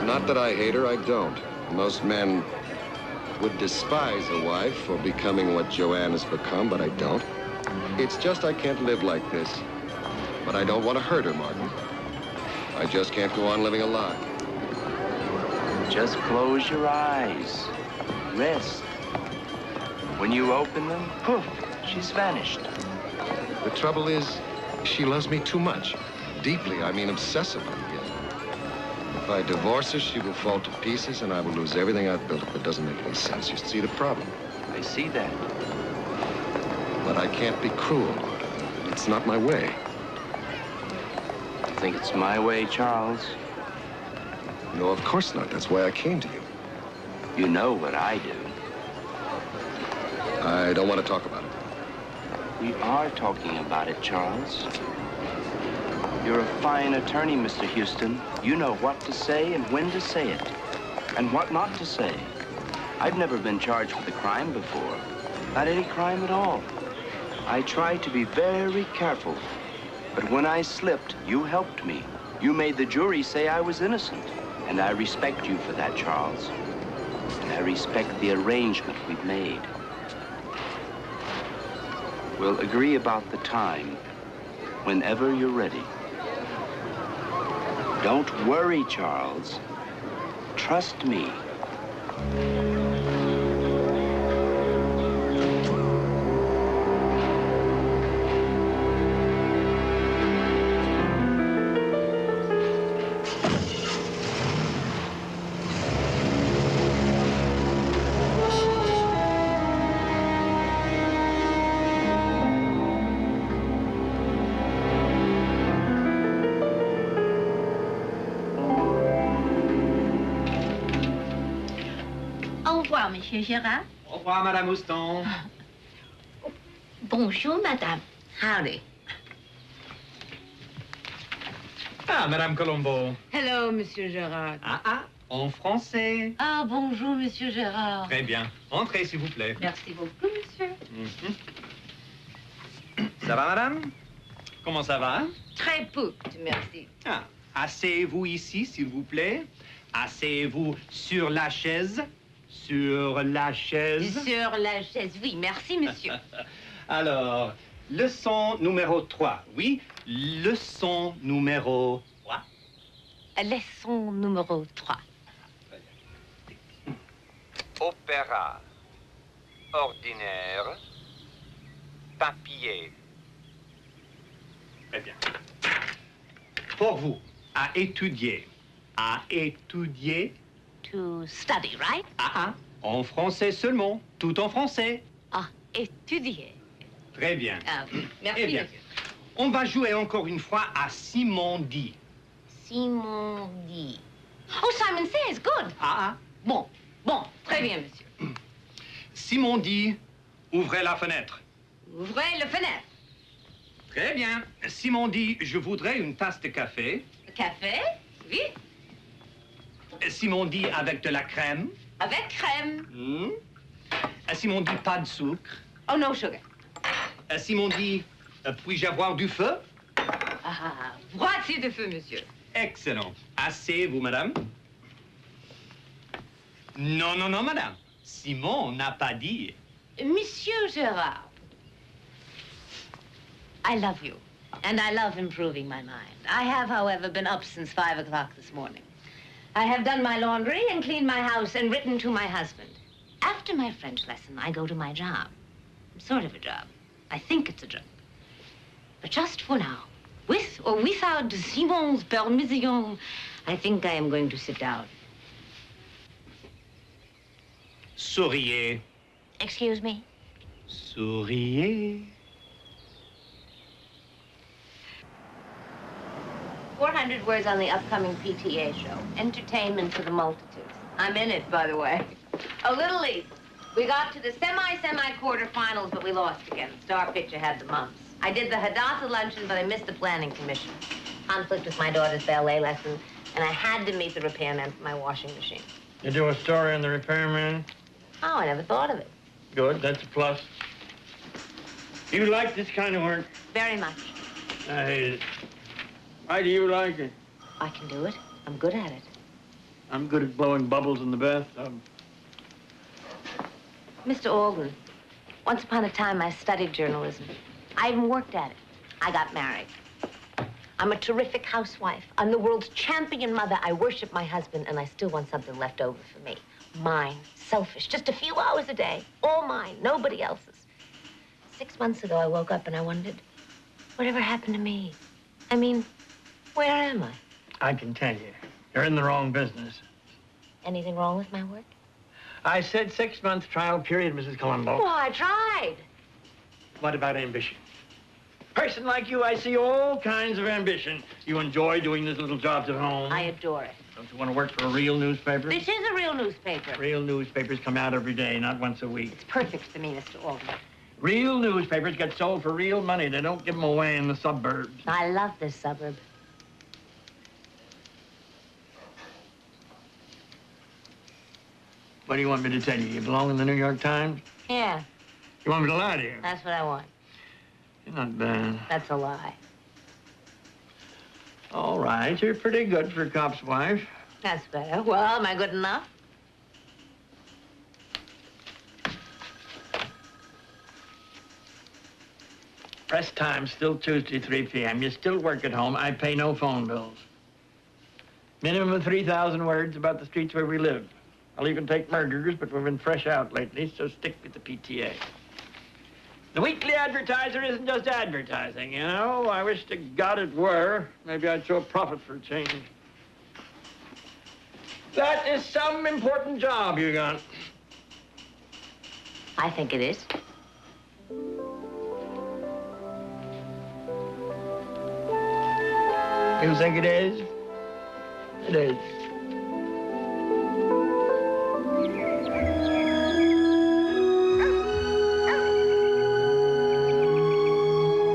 Not that I hate her, I don't. Most men would despise a wife for becoming what Joanne has become, but I don't. It's just I can't live like this. But I don't want to hurt her, Martin. I just can't go on living a lie. Just close your eyes. Rest. When you open them, poof, she's vanished. The trouble is, she loves me too much. Deeply, I mean obsessively. If I divorce her, she will fall to pieces and I will lose everything I've built up. It doesn't make any sense. You see the problem? I see that. But I can't be cruel. It's not my way. I think it's my way, Charles. No, of course not. That's why I came to you. You know what I do. I don't want to talk about it. We are talking about it, Charles. You're a fine attorney, Mr. Houston. You know what to say and when to say it, and what not to say. I've never been charged with a crime before. Not any crime at all. I tried to be very careful. But when I slipped, you helped me. You made the jury say I was innocent. And I respect you for that, Charles. And I respect the arrangement we've made. We'll agree about the time whenever you're ready. Don't worry, Charles. Trust me. Monsieur Gérard. Au revoir, Madame Houston. Bonjour, Madame. Howdy. Ah, Madame Columbo. Hello, Monsieur Gérard. En français. Ah, bonjour, Monsieur Gérard. Très bien. Entrez, s'il vous plaît. Merci beaucoup, Monsieur. Ça va, Madame? Comment ça va? Très peu, merci. Ah, asseyez-vous ici, s'il vous plaît. Asseyez-vous sur la chaise. Sur la chaise. Sur la chaise, oui, merci, monsieur. Alors, leçon numéro 3. Oui, leçon numéro 3. Leçon numéro 3. Opéra. Ordinaire. Papier. Très bien. Pour vous, à étudier. À étudier. To study, right? En français seulement, tout en français. Ah, étudier. Très bien. Ah, merci, Eh bien, monsieur. on va jouer encore une fois à Simon dit. Simon dit. Oh, Simon says, good. Bon, très bien, monsieur. Simon dit, ouvrez la fenêtre. Ouvrez la fenêtre. Très bien. Simon dit, je voudrais une tasse de café. Café, oui. Simon dit, avec de la crème. Avec crème. Simon dit, pas de sucre. Oh, no sugar. Simon dit, puis-je avoir du feu? Ah, voici de feu, monsieur. Excellent. Asseyez-vous, madame. Non, non, non, madame. Simon n'a pas dit. Monsieur Gérard, I love you, and I love improving my mind. I have, however, been up since 5 o'clock this morning. I have done my laundry and cleaned my house and written to my husband. After my French lesson, I go to my job. Sort of a job. I think it's a job. But just for now, with or without Simon's permission, I think I am going to sit down. Souriez. Excuse me? Souriez. 400 words on the upcoming PTA show. Entertainment for the multitudes. I'm in it, by the way. A Little League. We got to the semi-quarterfinals, but we lost again. Star pitcher had the mumps. I did the Hadassah luncheon, but I missed the planning commission. Conflict with my daughter's ballet lesson, and I had to meet the repairman for my washing machine. You do a story on the repairman? Oh, I never thought of it. Good, that's a plus. You like this kind of work? Very much. I hate it. Why do you like it? I can do it. I'm good at it. I'm good at blowing bubbles in the bathtub. Mr. Alden, once upon a time I studied journalism. I even worked at it. I got married. I'm a terrific housewife. I'm the world's champion mother. I worship my husband, and I still want something left over for me. Mine, selfish, just a few hours a day. All mine, nobody else's. 6 months ago, I woke up and I wondered, whatever happened to me? I mean, where am I? I can tell you, you're in the wrong business. Anything wrong with my work? I said 6-month trial period, Mrs. Columbo. Oh, I tried. What about ambition? Person like you, I see all kinds of ambition. You enjoy doing these little jobs at home. I adore it. Don't you want to work for a real newspaper? This is a real newspaper. Real newspapers come out every day, not once a week. It's perfect for me, Mr. Alden. Real newspapers get sold for real money. They don't give them away in the suburbs. I love this suburb. What do you want me to tell you? You belong in the New York Times? Yeah, You want me to lie to you? that's what I want. You're not bad. That's a lie. All right, you're pretty good for a cop's wife. That's better. Well, am I good enough? Rest time's still Tuesday, 3 p.m. You still work at home. I pay no phone bills. Minimum of 3,000 words about the streets where we live. I'll even take murderers, but we've been fresh out lately, so stick with the PTA. The Weekly Advertiser isn't just advertising, you know? I wish to God it were. Maybe I'd show a profit for a change. That is some important job you got. I think it is. You think it is? It is.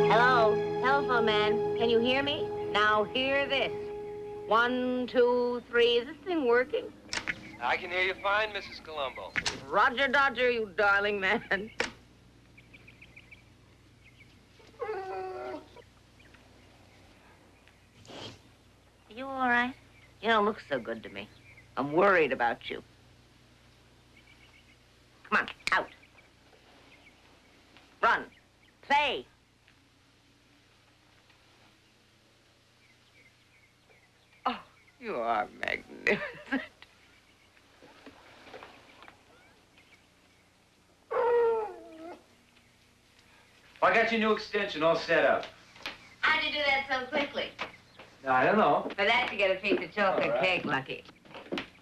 Hello, telephone man. Can you hear me? Now hear this. 1, 2, 3. Is this thing working? I can hear you fine, Mrs. Columbo. Roger Dodger, you darling man. Are you all right? You don't look so good to me. I'm worried about you. Come on, out. Run. Play. Oh, you are magnificent. I got your new extension all set up. How'd you do that so quickly? I don't know. For that, you get a piece of chocolate All right. cake, Lucky.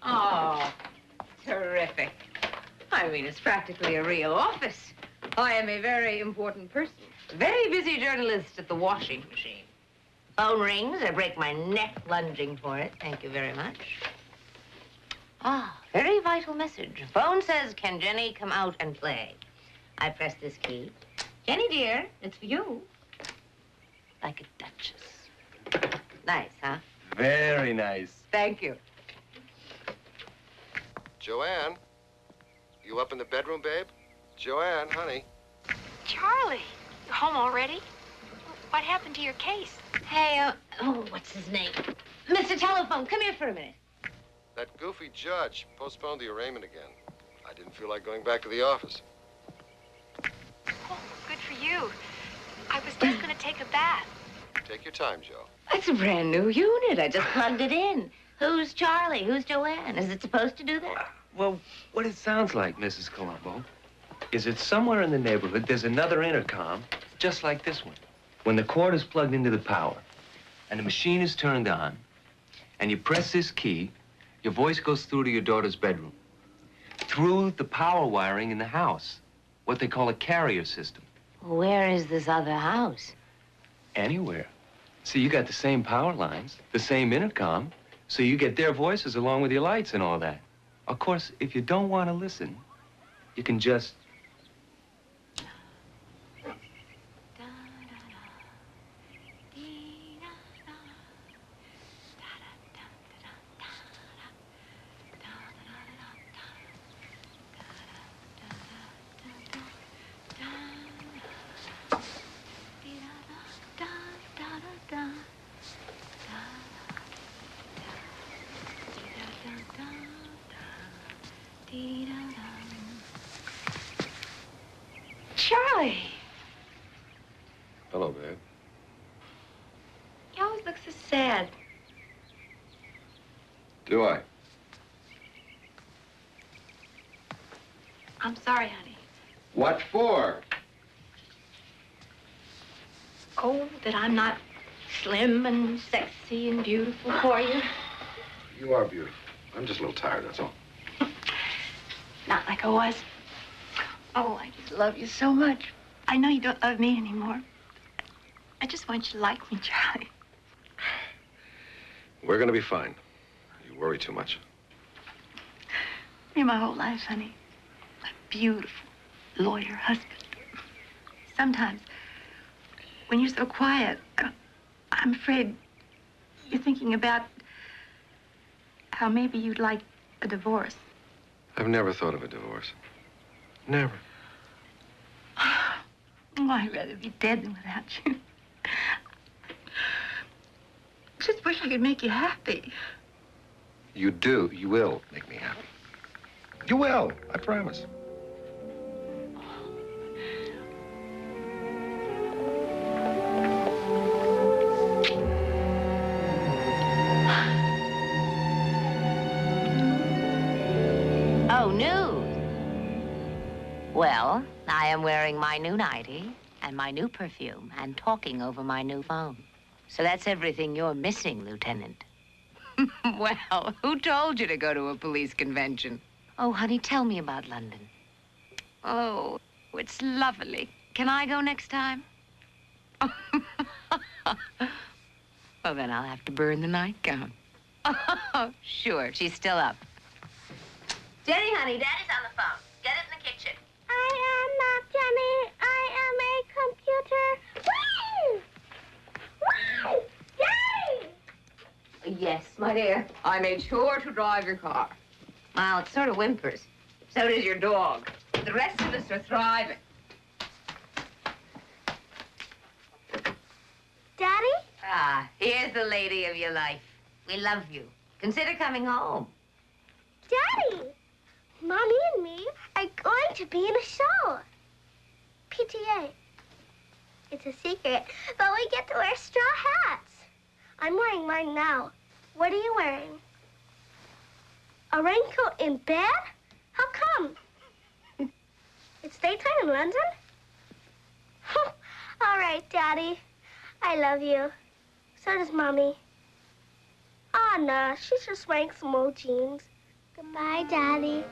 Oh, terrific. I mean, it's practically a real office. I am a very important person. Very busy journalist at the washing machine. Phone rings. I break my neck lunging for it. Thank you very much. Ah, very vital message. Phone says, can Jenny come out and play? I press this key. Jenny, dear, it's for you. Like a duchess. Nice, huh? Very nice. Thank you. Joanne, you up in the bedroom, babe? Joanne, honey. Charlie, you home already? What happened to your case? Hey, oh, what's his name? Mr. Telephone, come here for a minute. That goofy judge postponed the arraignment again. I didn't feel like going back to the office. Oh, good for you. I was just going to take a bath. Take your time, Joe. That's a brand new unit. I just plugged it in. Who's Charlie? Who's Joanne? Is it supposed to do that? Well, what it sounds like, Mrs. Columbo, is that somewhere in the neighborhood there's another intercom just like this one. When the cord is plugged into the power and the machine is turned on and you press this key, your voice goes through to your daughter's bedroom. Through the power wiring in the house, what they call a carrier system. Where is this other house? Anywhere. See, you got the same power lines, the same intercom, so you get their voices along with your lights and all that. Of course, if you don't want to listen, you can just... Charlie. Hello, babe. You always look so sad. Do I? I'm sorry, honey. What for? Oh, that I'm not slim and sexy and beautiful for you. You are beautiful. I'm just a little tired, that's all. Not like I was. Oh, I just love you so much. I know you don't love me anymore. I just want you to like me, Charlie. We're gonna be fine. You worry too much. You're my whole life, honey. My beautiful lawyer husband. Sometimes, when you're so quiet, I'm afraid you're thinking about how maybe you'd like a divorce. I've never thought of a divorce. Never. Oh, I'd rather be dead than without you. Just wish I could make you happy. You do. You will make me happy. You will. I promise. Oh, news. Well, I am wearing my new nightie and my new perfume and talking over my new phone. So that's everything you're missing, Lieutenant. Well, who told you to go to a police convention? Oh, honey, tell me about London. Oh, it's lovely. Can I go next time? Well, then I'll have to burn the nightgown. Oh, sure, she's still up. Jenny, honey, Daddy's on the phone. Get it in the kitchen. I am not Jenny. I am a computer. Woo! Woo! Yay! Yes, my dear. I made sure to drive your car. Well, it sort of whimpers. So does your dog. The rest of us are thriving. Daddy? Ah, here's the lady of your life. We love you. Consider coming home. Daddy! Mommy and me are going to be in a show. PTA. It's a secret, but we get to wear straw hats. I'm wearing mine now. What are you wearing? A raincoat in bed? How come? It's daytime in London? All right, Daddy. I love you. So does Mommy. Oh, no, she's just wearing some old jeans. Goodbye, Daddy.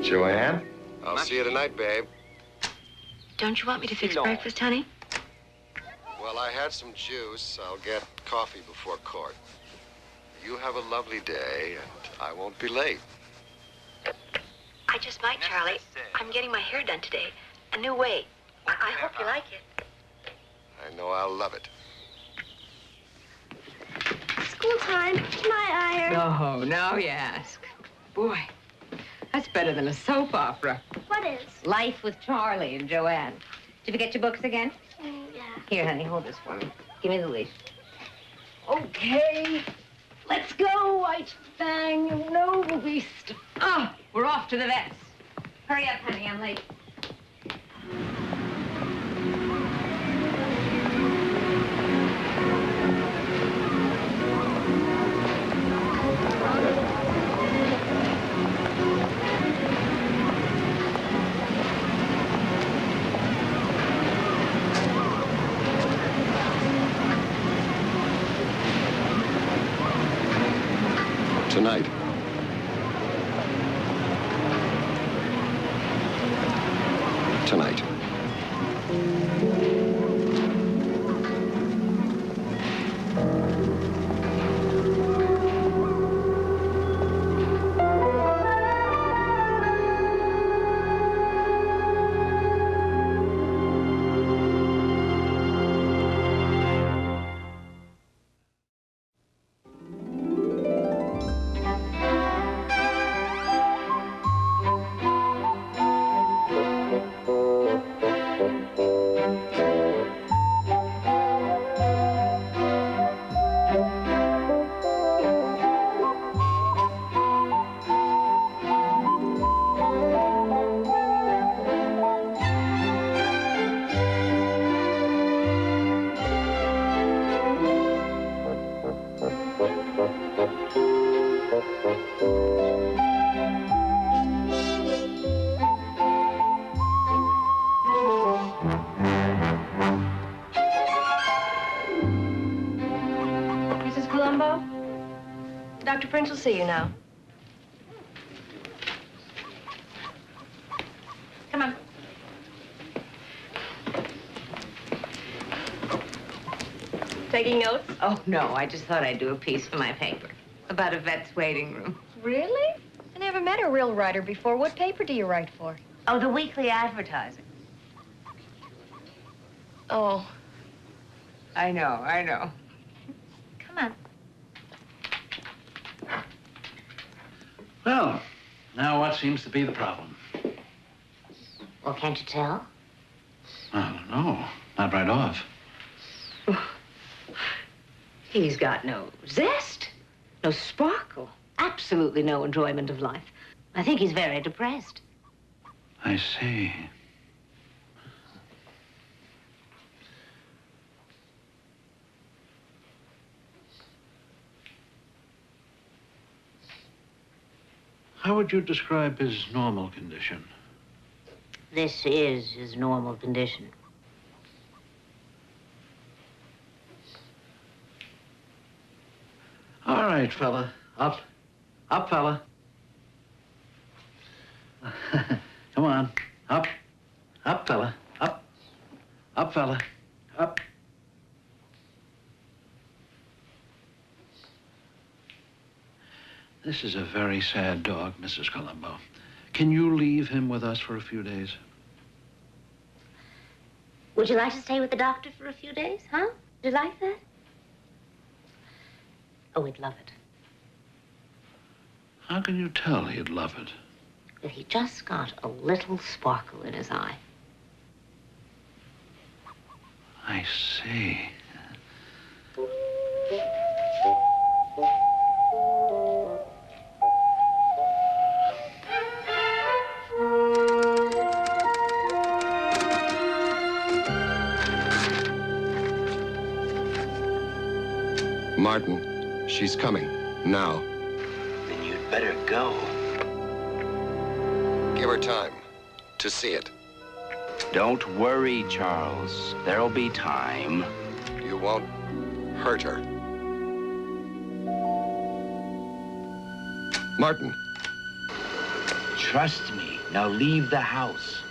Joanne? I'll see you tonight, babe. Don't you want me to fix breakfast, honey? Well, I had some juice. I'll get coffee before court. You have a lovely day, and I won't be late. I just might, Charlie. I'm getting my hair done today. A new way. I hope you like it. I know I'll love it. School time. My iron. Oh, now you ask. Boy, that's better than a soap opera. What is? Life with Charlie and Joanne. Did you get your books again? Yeah. Here, honey, hold this for me. Give me the leash. Okay. Let's go, White Fang, you noble beast. Oh, we're off to the vets. Hurry up, honey, I'm late. Tonight. Dr. Prince will see you now. Come on. Taking notes? Oh, no, I just thought I'd do a piece for my paper about a vet's waiting room. Really? I never met a real writer before. What paper do you write for? Oh, the weekly advertising. Oh. I know. Come on. Well, now what seems to be the problem? Well, can't you tell? I don't know. Not right off. He's got no zest, no sparkle, absolutely no enjoyment of life. I think he's very depressed. I see. How would you describe his normal condition? This is his normal condition. All right, fella. Up. Up, fella. Come on. Up. Up, fella. Up. Up, fella. Up. This is a very sad dog, Mrs. Columbo. Can you leave him with us for a few days? Would you like to stay with the doctor for a few days, huh? Would you like that? Oh, he'd love it. How can you tell he'd love it? If he just got a little sparkle in his eye. I see. Martin, she's coming. Now. Then you'd better go. Give her time to see it. Don't worry, Charles. There'll be time. You won't hurt her. Martin. Trust me. Now leave the house.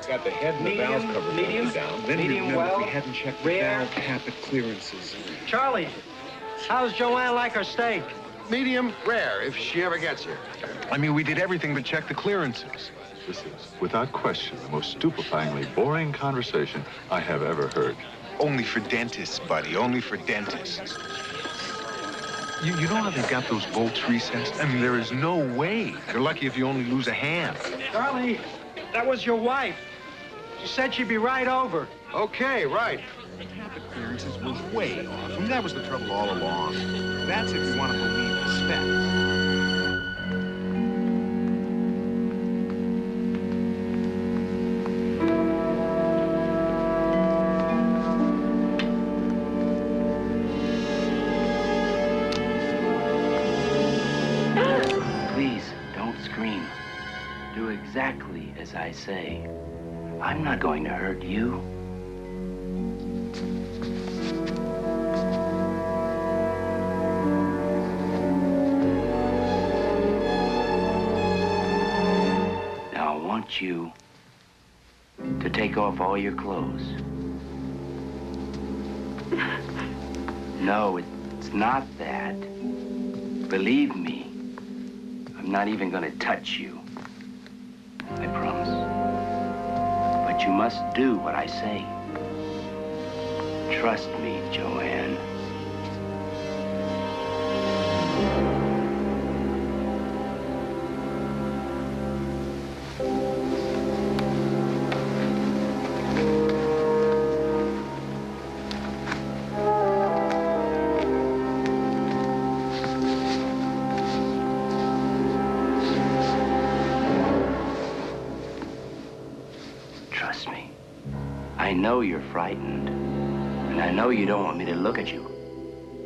Got the head and the valve cover down. Then medium remember, well, we hadn't checked the rare. valve cap at clearances. Charlie, how's Joanne like her steak? Medium rare, if she ever gets here. I mean, we did everything but check the clearances. This is, without question, the most stupefyingly boring conversation I have ever heard. Only for dentists, buddy. Only for dentists. You know how they got those bolts recessed? I mean, there is no way. You're lucky if you only lose a hand. Charlie, that was your wife. She said she'd be right over. Okay, right. The cap at clearances was way off. I mean, that was the trouble all along. That's if you want to believe the specs. Exactly as I say. I'm not going to hurt you. Now I want you to take off all your clothes. No, it's not that. Believe me, I'm not even going to touch you. I promise. But you must do what I say. Trust me, Joanne. Trust me. I know you're frightened, and I know you don't want me to look at you.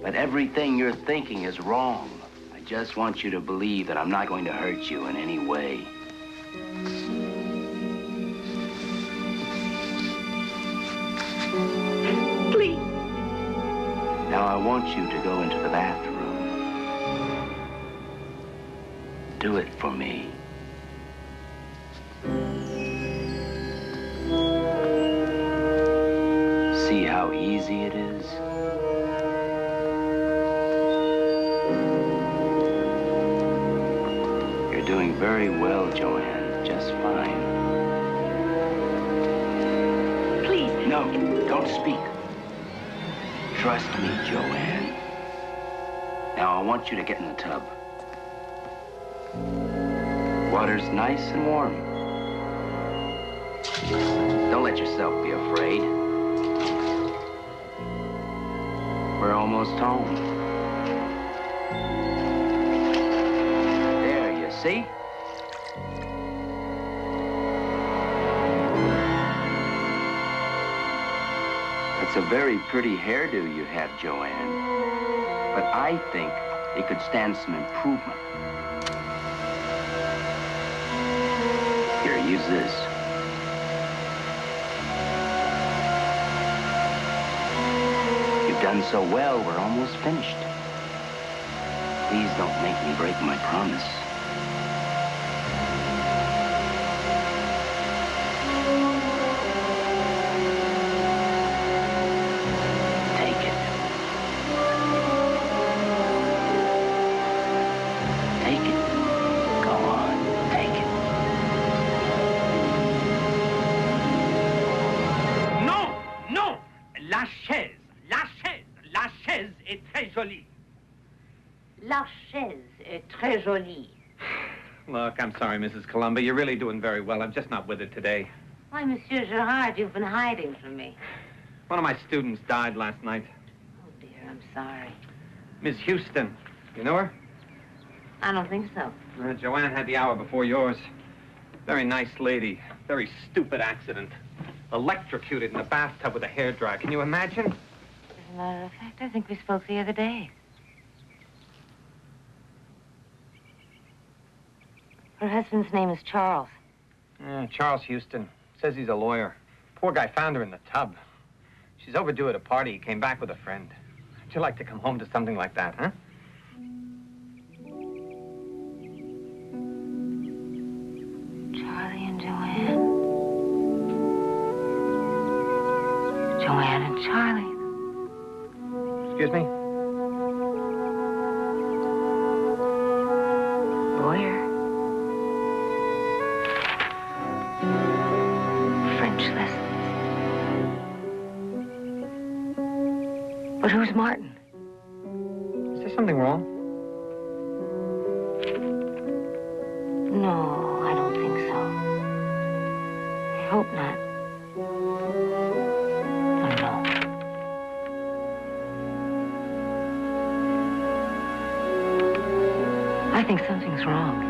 But everything you're thinking is wrong. I just want you to believe that I'm not going to hurt you in any way. Please. Now I want you to go into the bathroom. Do it for me. See how easy it is? You're doing very well, Joanne. Just fine. Please. No, don't speak. Trust me, Joanne. Now I want you to get in the tub. Water's nice and warm. Don't let yourself be afraid. We're almost home. There, you see? It's a very pretty hairdo you have, Joanne. But I think it could stand some improvement. Here, use this. You've done so well, we're almost finished. Please don't make me break my promise. Take it. Take it. Go on, take it. Non, non, la chaise. La chaise est très jolie. La chaise est très jolie. Look, I'm sorry, Mrs. Columbo. You're really doing very well. I'm just not with it today. Why, Monsieur Gerard, you've been hiding from me. One of my students died last night. Oh, dear, I'm sorry. Miss Houston. You know her? I don't think so. Joanne had the hour before yours. Very nice lady. Very stupid accident. Electrocuted in a bathtub with a hairdryer. Can you imagine? As a matter of fact, I think we spoke the other day. Her husband's name is Charles. Yeah, Charles Houston. Says he's a lawyer. Poor guy found her in the tub. She's overdue at a party. He came back with a friend. How'd you like to come home to something like that, huh? Charlie and Joanne. Joanne and Charlie. Excuse me? Lawyer. French lessons. But who's Martin? Is there something wrong? No, I don't think so. I hope not. Oh, no. I think something's wrong.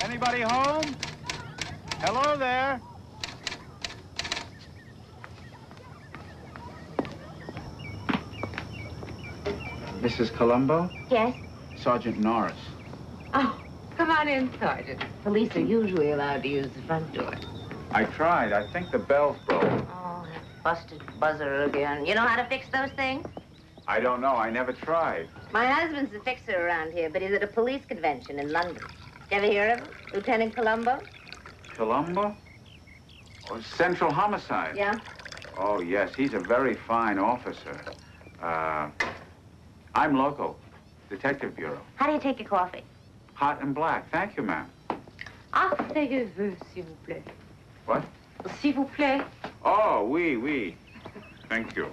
Anybody home? Hello there. Mrs. Columbo? Yes? Sergeant Norris. Oh, come on in, Sergeant. Police are usually allowed to use the front door. I tried. I think the bell's broke. Oh, that busted buzzer again. You know how to fix those things? I don't know. I never tried. My husband's a fixer around here, but he's at a police convention in London. You ever hear of him? Lieutenant Columbo? Columbo? Oh, Central Homicide? Yeah? Oh, yes. He's a very fine officer. I'm local. Detective Bureau. How do you take your coffee? Hot and black. Thank you, ma'am. Affreux, s'il vous plaît. What? S'il vous plaît. Oh, oui. Thank you.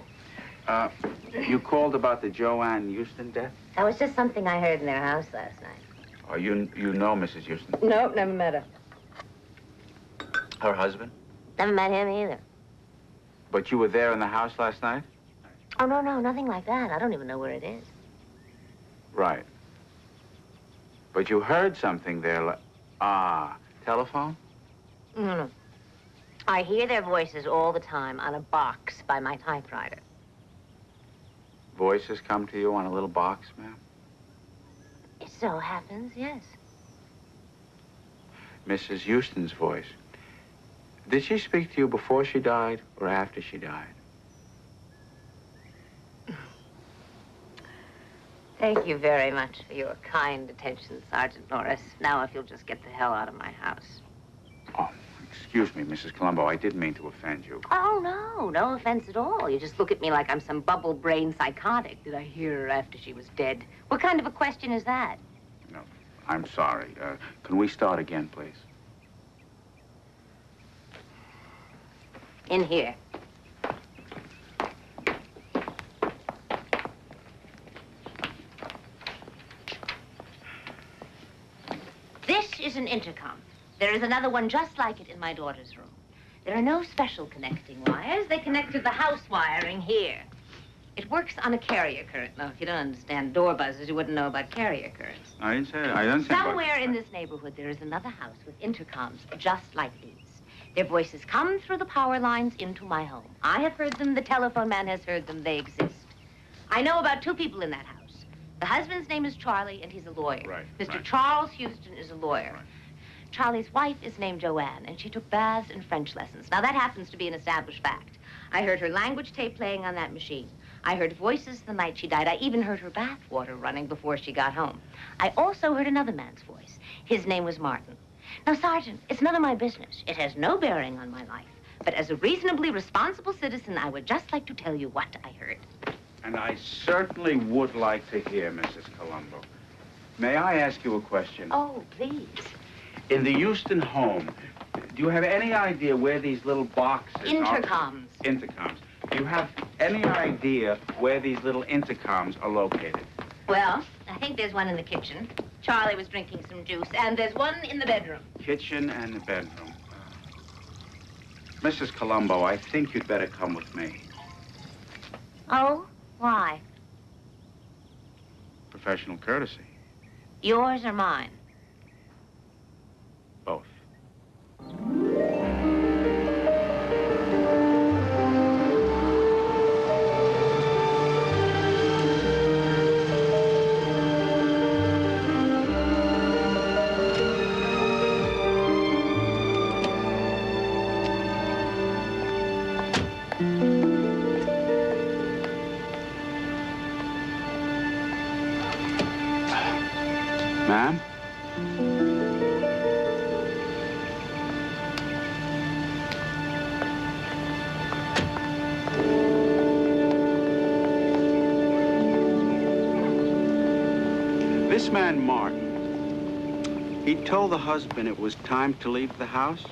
You called about the Joanne Houston death? That was just something I heard in their house last night. Oh, you know Mrs. Houston? Nope, never met her. Her husband? Never met him either. But you were there in the house last night? Oh, no, nothing like that. I don't even know where it is. Right. But you heard something there telephone? No. I hear their voices all the time on a box by my typewriter. Voices come to you on a little box, ma'am? It so happens, yes. Mrs. Houston's voice. Did she speak to you before she died or after she died? Thank you very much for your kind attention, Sergeant Norris. Now, if you'll just get the hell out of my house. Oh, excuse me, Mrs. Columbo. I didn't mean to offend you. Oh, no offense at all. You just look at me like I'm some bubble-brained psychotic. Did I hear her after she was dead? What kind of a question is that? No, I'm sorry. Can we start again, please? In here. This is an intercom. There is another one just like it in my daughter's room. There are no special connecting wires. They connect to the house wiring here. It works on a carrier current. Now, if you don't understand door buzzers, you wouldn't know about carrier currents. I don't say Somewhere in this neighborhood, there is another house with intercoms just like these. Their voices come through the power lines into my home. I have heard them. The telephone man has heard them. They exist. I know about 2 people in that house. The husband's name is Charlie, and he's a lawyer. Right. Mr. Charles Houston is a lawyer. Right. Charlie's wife is named Joanne, and she took baths and French lessons. Now, that happens to be an established fact. I heard her language tape playing on that machine. I heard voices the night she died. I even heard her bath water running before she got home. I also heard another man's voice. His name was Martin. Now, Sergeant, it's none of my business. It has no bearing on my life. But as a reasonably responsible citizen, I would just like to tell you what I heard. And I certainly would like to hear, Mrs. Columbo. May I ask you a question? Oh, please. In the Houston home, do you have any idea where these little boxes Intercoms. are? Intercoms. Do you have any idea where these little intercoms are located? Well, I think there's one in the kitchen. Charlie was drinking some juice, and there's one in the bedroom. Kitchen and the bedroom. Mrs. Columbo, I think you'd better come with me. Oh? Why? Professional courtesy. Yours or mine? Both. Ma'am? This man, Martin, he told the husband it was time to leave the house?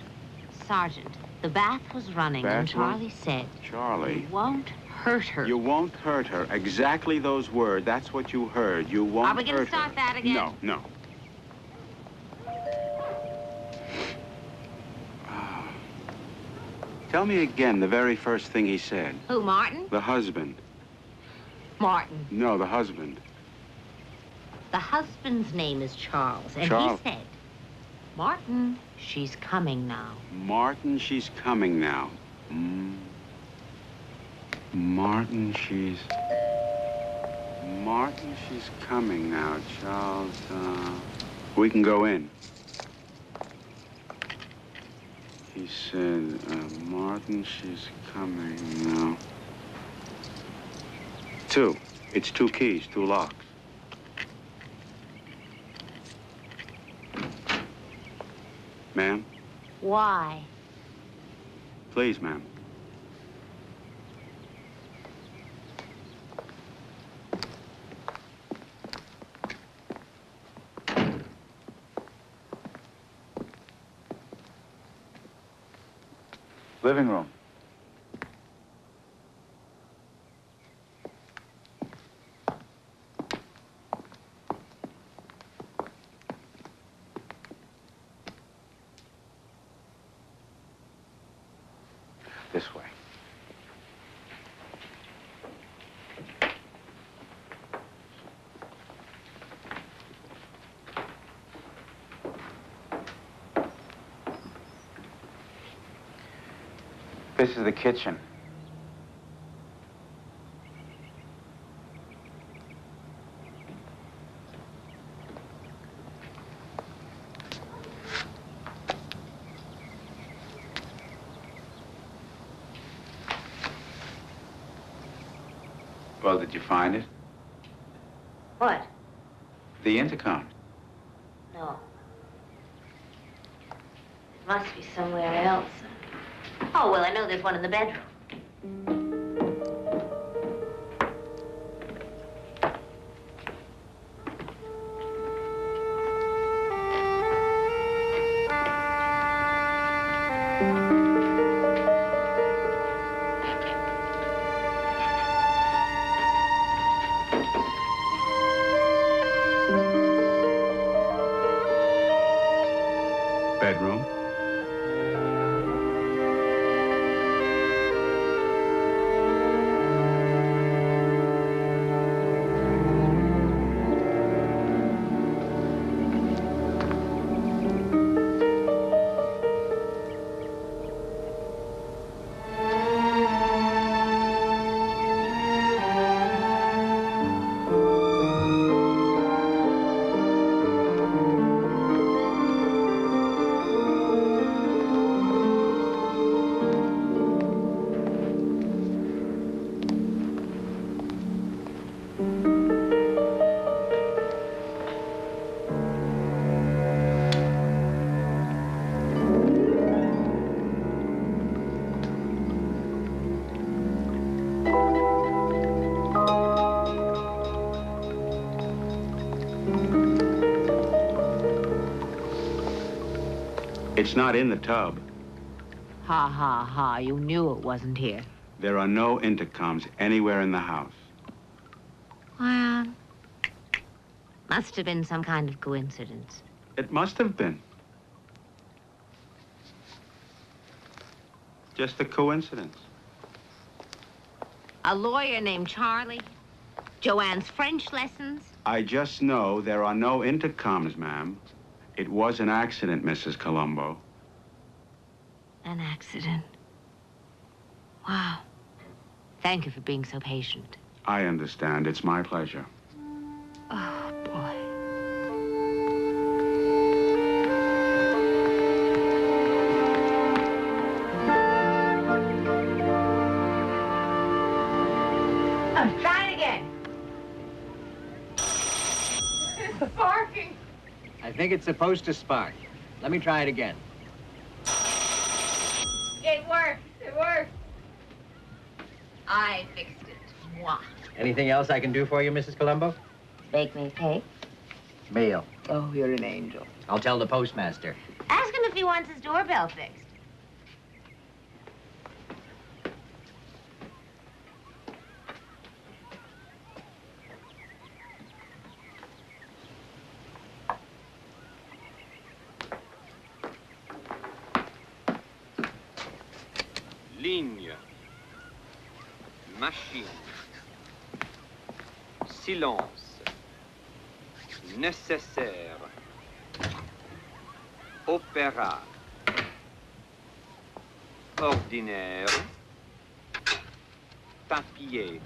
Sergeant, the bath was running, and Charlie said... Charlie. You won't hurt her. You won't hurt her. Exactly those words. That's what you heard. You won't hurt her. Are we going to start that again? No. Tell me again the very first thing he said. Who, Martin? The husband. Martin. No, the husband. The husband's name is Charles, and Charles. he said, Martin, she's coming now. Martin, she's coming now. Martin, she's coming now, Charles. We can go in. He said, Martin, she's coming now. 2. It's 2 keys, 2 locks. Ma'am? Why? Please, ma'am. Living room. This way. This is the kitchen. Well, did you find it? What? The intercom. No. It must be somewhere else. Oh, well, I know there's one in the bedroom. Bedroom. It's not in the tub. Ha, ha, ha. You knew it wasn't here. There are no intercoms anywhere in the house. Well, must have been some kind of coincidence. It must have been. Just a coincidence. A lawyer named Charlie? Joanne's French lessons? I just know there are no intercoms, ma'am. It was an accident, Mrs. Columbo. An accident. Wow. Thank you for being so patient. I understand. It's my pleasure. Oh, boy. Oh, try it again. It's sparking. I think it's supposed to spark. Let me try it again. It worked. It worked. I fixed it. Mwah. Anything else I can do for you, Mrs. Columbo? Bake me a cake. Mail. Oh, you're an angel. I'll tell the postmaster. Ask him if he wants his doorbell fixed. Ligne. Machine. Silence. Nécessaire. Opéra. Ordinaire. Papier.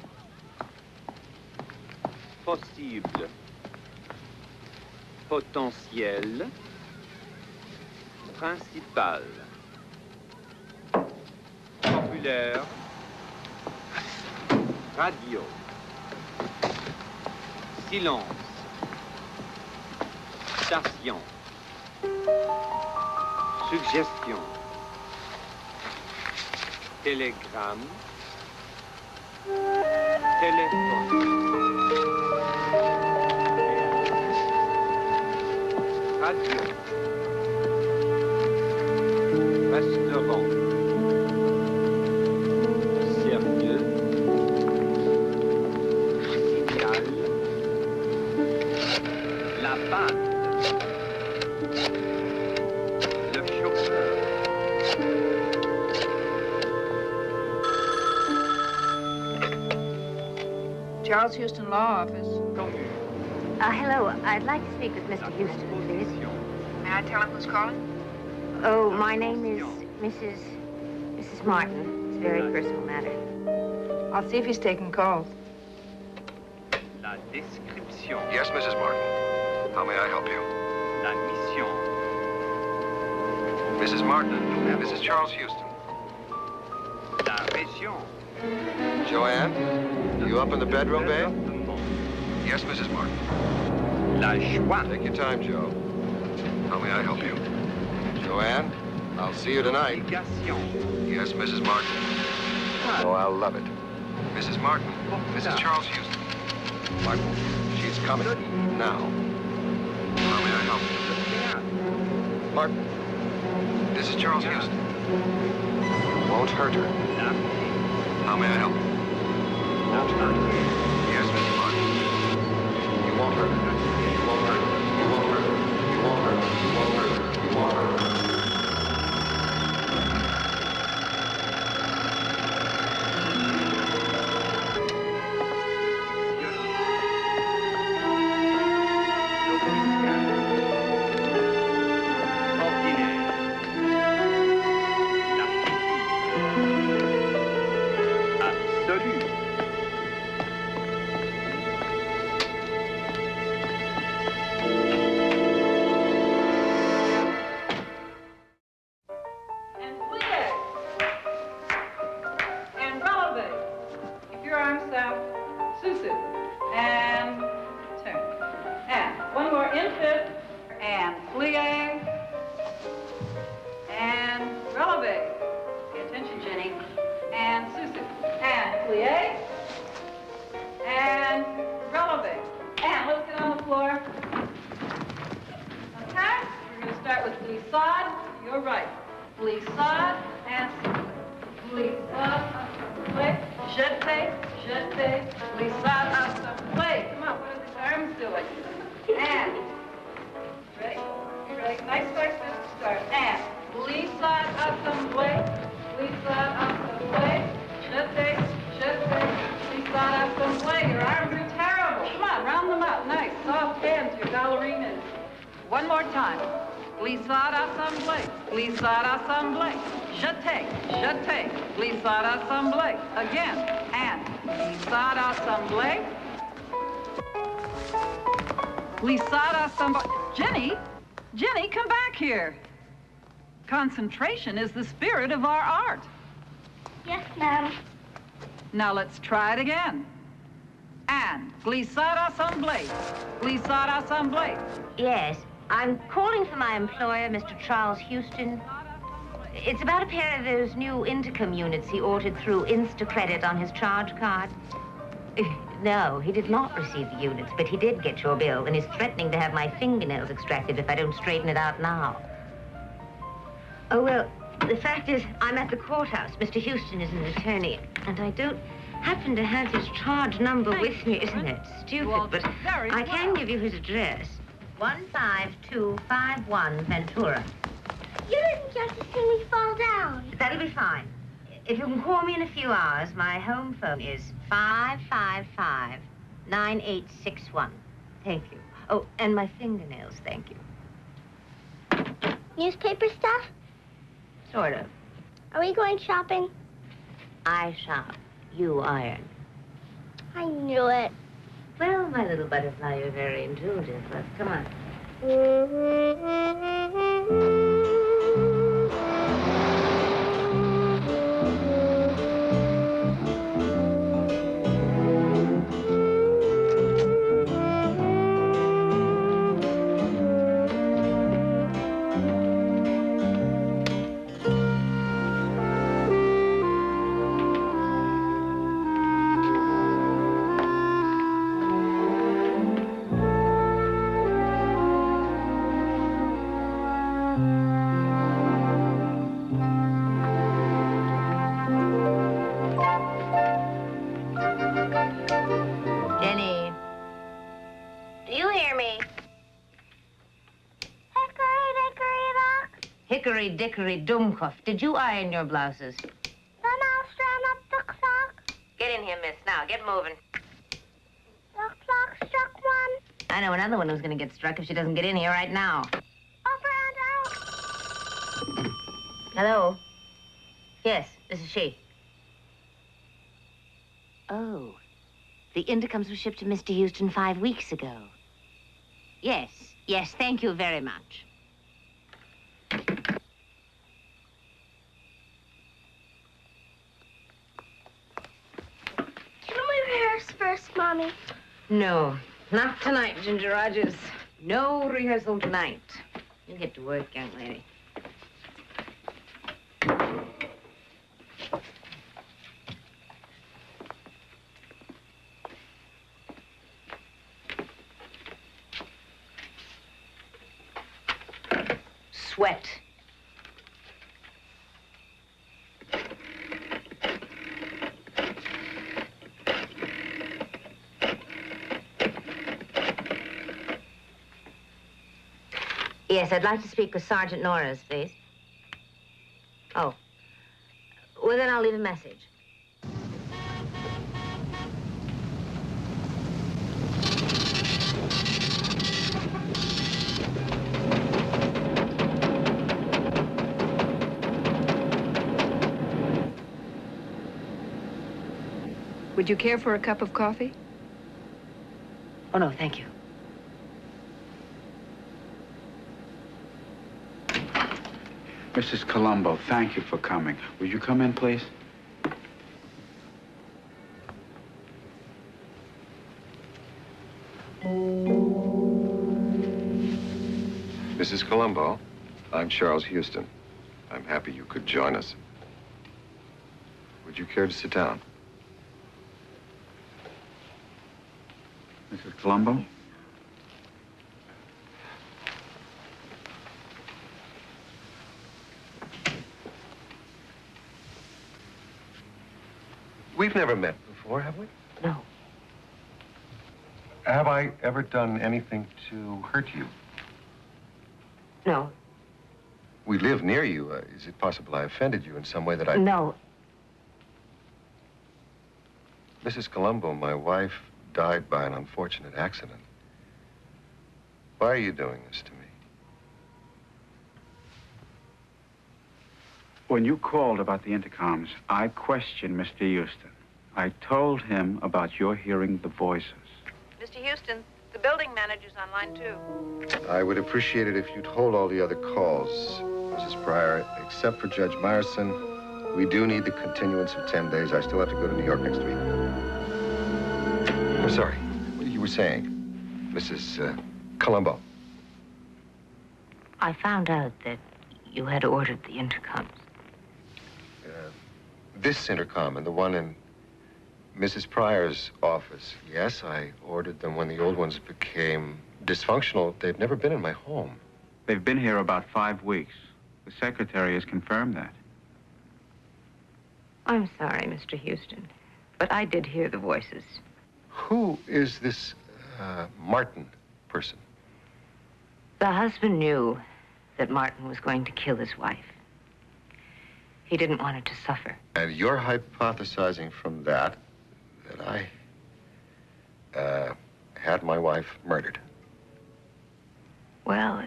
Possible. Potentiel. Principal. Populaire. Radio. Silence. Station. Suggestion. Télégramme. Téléphone. Radio. Restaurant. Sérieux. Signal. La panne. Le chauffeur. Charles Houston Law Office. Hello. I'd like to speak with Mr. Houston, please. May I tell him who's calling? Oh, my name is Mrs. Martin. It's a very personal matter. I'll see if he's taking calls. La description. Yes, Mrs. Martin. How may I help you? La mission. Mrs. Martin, this is Charles Houston. La région. Joanne, you up in the bedroom, babe? Yes, Mrs. Martin. La joie. Take your time, Joe. How may I help you? Joanne, I'll see you tonight. Yes, Mrs. Martin. Oh, I'll love it. Mrs. Martin, this is Charles Houston. Martin, she's coming. Now. How may I help you? Martin, this is Charles Houston. You won't hurt her. How may I help you? Won't hurt her. Yes, Mrs. Martin. You won't hurt her. You won't hurt her. You won't hurt her. You won't hurt her. You won't hurt her. You won't hurt her. Jenny, come back here. Concentration is the spirit of our art. Yes, ma'am. Now let's try it again. And glissade assemblée. Glissade assemblée. Yes, I'm calling for my employer, Mr. Charles Houston. It's about a pair of those new intercom units he ordered through Instacredit on his charge card. No, he did not receive the units, but he did get your bill, and is threatening to have my fingernails extracted if I don't straighten it out now. Oh, well, the fact is, I'm at the courthouse. Mr. Houston is an attorney, and I don't happen to have his charge number with me. Isn't it stupid? But I can give you his address. 15251 Ventura. You didn't just see me fall down. That'll be fine. If you can call me in a few hours, my home phone is 555-9861. Thank you. Oh, and my fingernails, thank you. Newspaper stuff? Sort of. Are we going shopping? I shop. You iron. I knew it. Well, my little butterfly, you're very intuitive, but come on. Jenny, do you hear me? Hickory dickory dock. Hickory dickory doomcuff, did you iron your blouses? The mouse ran up the clock. Get in here, miss. Now, get moving. The clock struck one. I know another one who's gonna get struck if she doesn't get in here right now. Over and out. Hello? Yes, this is she. Oh, the intercoms were shipped to Mr. Houston 5 weeks ago. Yes, yes, thank you very much. Can we rehearse first, Mommy? No, not tonight, Ginger Rogers. No rehearsal tonight. You get to work, young lady. Sweat. Yes, I'd like to speak with Sergeant Norris, please. Oh. Well, then I'll leave a message. Would you care for a cup of coffee? Oh, no, thank you. Mrs. Columbo, thank you for coming. Would you come in, please? Mrs. Columbo, I'm Charles Houston. I'm happy you could join us. Would you care to sit down? Mrs. Columbo? We've never met before, have we? No. Have I ever done anything to hurt you? No. We live near you. Is it possible I offended you in some way that I... No. Mrs. Columbo, my wife died by an unfortunate accident. Why are you doing this to me? When you called about the intercoms, I questioned Mr. Houston. I told him about your hearing the voices. Mr. Houston, the building manager's on line 2. I would appreciate it if you'd hold all the other calls, Mrs. Pryor, except for Judge Myerson. We do need the continuance of 10 days. I still have to go to New York next week. I'm sorry. What you were saying, Mrs. Columbo. I found out that you had ordered the intercoms. This intercom and the one in Mrs. Pryor's office. Yes, I ordered them when the old ones became dysfunctional. They've never been in my home. They've been here about 5 weeks. The secretary has confirmed that. I'm sorry, Mr. Houston, but I did hear the voices. Who is this Martin person? The husband knew that Martin was going to kill his wife. He didn't want her to suffer. And you're hypothesizing from that I had my wife murdered. Well,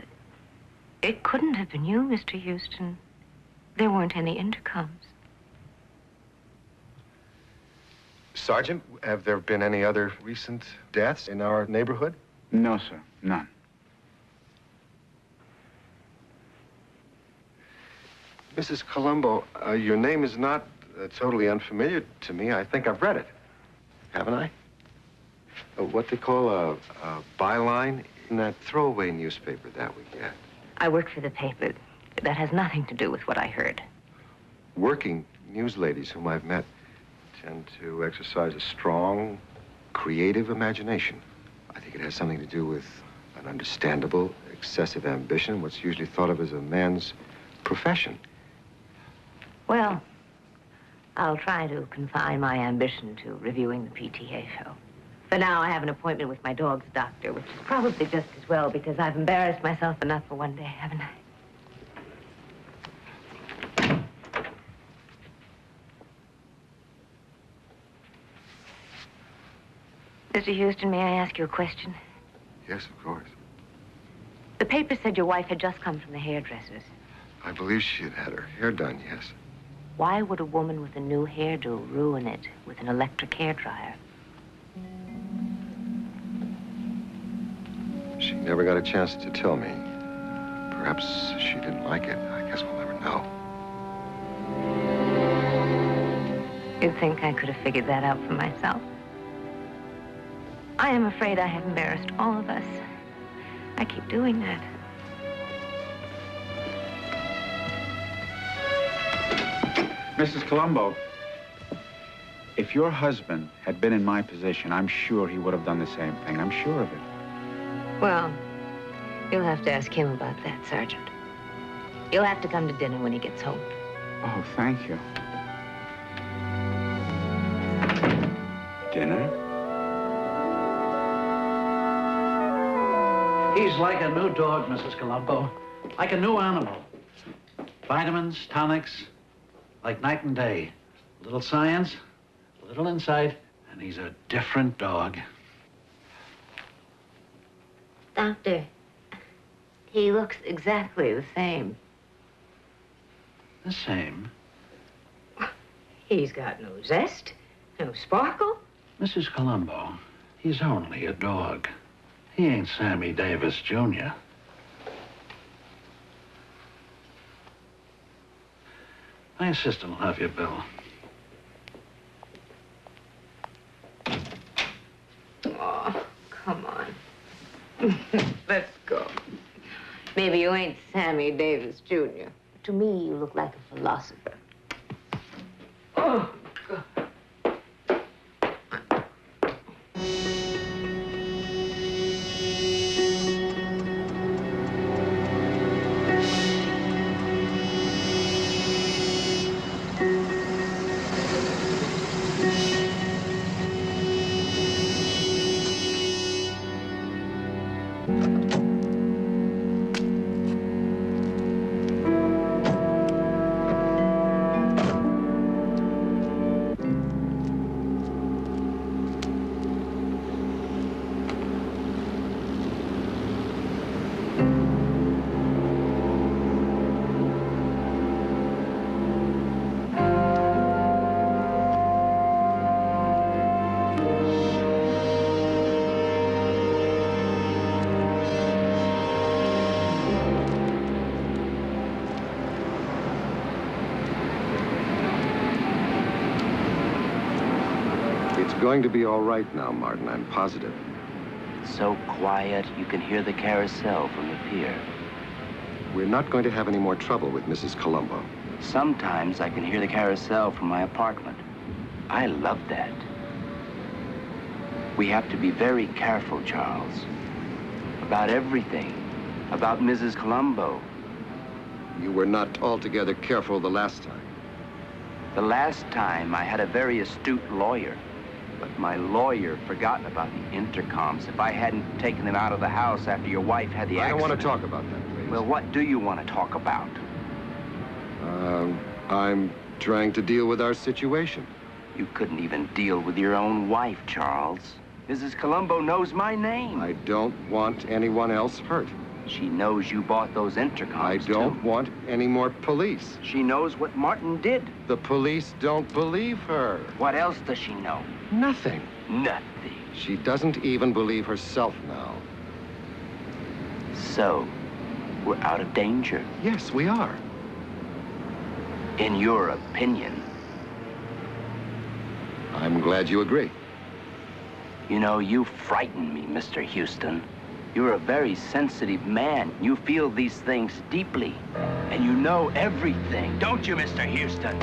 it couldn't have been you, Mr. Houston. There weren't any intercoms. Sergeant, have there been any other recent deaths in our neighborhood? No, sir. None. Mrs. Columbo, your name is not totally unfamiliar to me. I think I've read it. Haven't I? What they call a byline in that throwaway newspaper that we get. I work for the paper. That has nothing to do with what I heard. Working news ladies whom I've met tend to exercise a strong, creative imagination. I think it has something to do with an understandable, excessive ambition, what's usually thought of as a man's profession. Well, I'll try to confine my ambition to reviewing the PTA show. For now, I have an appointment with my dog's doctor, which is probably just as well because I've embarrassed myself enough for one day, haven't I? Mr. Houston, may I ask you a question? Yes, of course. The paper said your wife had just come from the hairdresser's. I believe she had had her hair done, yes. Why would a woman with a new hairdo ruin it with an electric hairdryer? She never got a chance to tell me. Perhaps she didn't like it. I guess we'll never know. You'd think I could have figured that out for myself. I am afraid I have embarrassed all of us. I keep doing that. Mrs. Columbo, if your husband had been in my position, I'm sure he would have done the same thing. I'm sure of it. Well, you'll have to ask him about that, Sergeant. You'll have to come to dinner when he gets home. Oh, thank you. Dinner? He's like a new dog, Mrs. Columbo. Like a new animal. Vitamins, tonics, like night and day. A little science, a little insight, and he's a different dog. Doctor, he looks exactly the same. The same? He's got no zest, no sparkle. Mrs. Columbo, he's only a dog. He ain't Sammy Davis, Jr. My assistant will have your bill. Oh, come on. Let's go. Maybe you ain't Sammy Davis, Jr. To me, you look like a philosopher. Oh, God. Going to be all right now, Martin. I'm positive. It's so quiet, you can hear the carousel from the pier. We're not going to have any more trouble with Mrs. Columbo. Sometimes I can hear the carousel from my apartment. I love that. We have to be very careful, Charles. About everything. About Mrs. Columbo. You were not altogether careful the last time. The last time, I had a very astute lawyer. But my lawyer forgot about the intercoms. If I hadn't taken them out of the house after your wife had the accident... I don't want to talk about that, please. Well, what do you want to talk about? I'm trying to deal with our situation. You couldn't even deal with your own wife, Charles. Mrs. Columbo knows my name. I don't want anyone else hurt. She knows you bought those intercoms, I don't want any more police. She knows what Martin did. The police don't believe her. What else does she know? Nothing. Nothing. She doesn't even believe herself now. So, we're out of danger? Yes, we are. in your opinion. I'm glad you agree. You know, you frighten me, Mr. Houston. You're a very sensitive man. You feel these things deeply. And you know everything, don't you, Mr. Houston?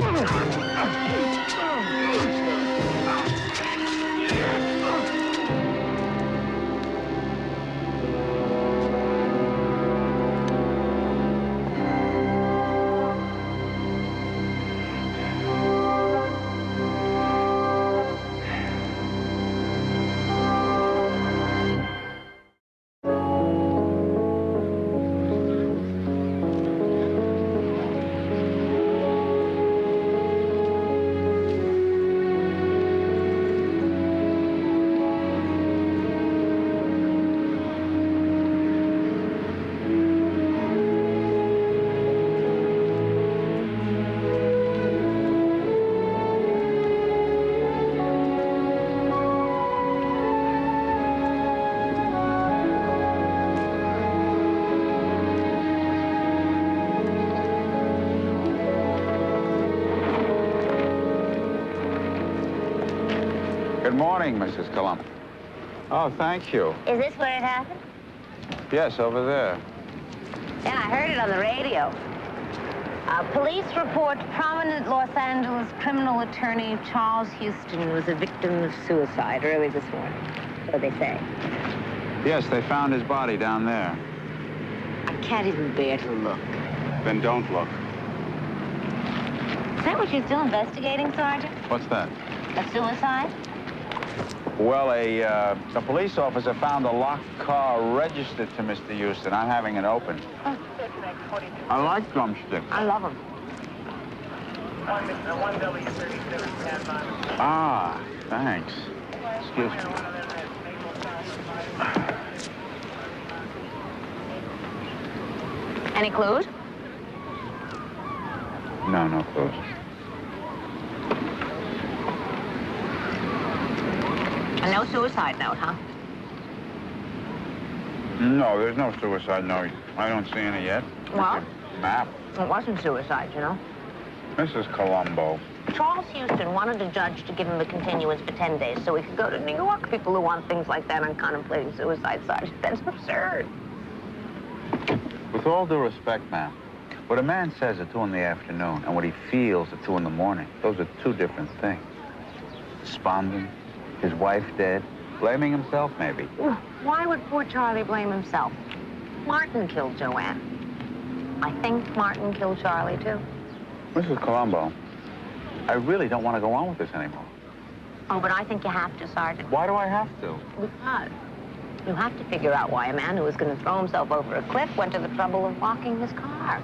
Good morning, Mrs. Columbo. Oh, thank you. Is this where it happened? Yes, over there. Yeah, I heard it on the radio. Police report prominent Los Angeles criminal attorney Charles Houston was a victim of suicide early this morning. So they say. Yes, they found his body down there. I can't even bear to look. Then don't look. Is that what you're still investigating, Sergeant? What's that? A suicide? Well, a police officer found a locked car registered to Mr. Houston. I'm having it opened. Oh. I like drumsticks. I love them. Ah, thanks. Excuse me. Any clues? No clues. And no suicide note, huh? No, there's no suicide note. I don't see any yet. Well? Map. It wasn't suicide, you know. Mrs. Columbo. Charles Houston wanted a judge to give him a continuance for 10 days so he could go to New York. People who want things like that aren't contemplating suicide, Sergeant. That's absurd. With all due respect, ma'am, what a man says at 2 in the afternoon and what he feels at 2 in the morning, those are two different things. Despondent, his wife dead, blaming himself, maybe. Why would poor Charlie blame himself? Martin killed Joanne. I think Martin killed Charlie, too. Mrs. Columbo, I really don't want to go on with this anymore. Oh, but I think you have to, Sergeant. Why do I have to? Because you have to figure out why a man who was going to throw himself over a cliff went to the trouble of locking his car.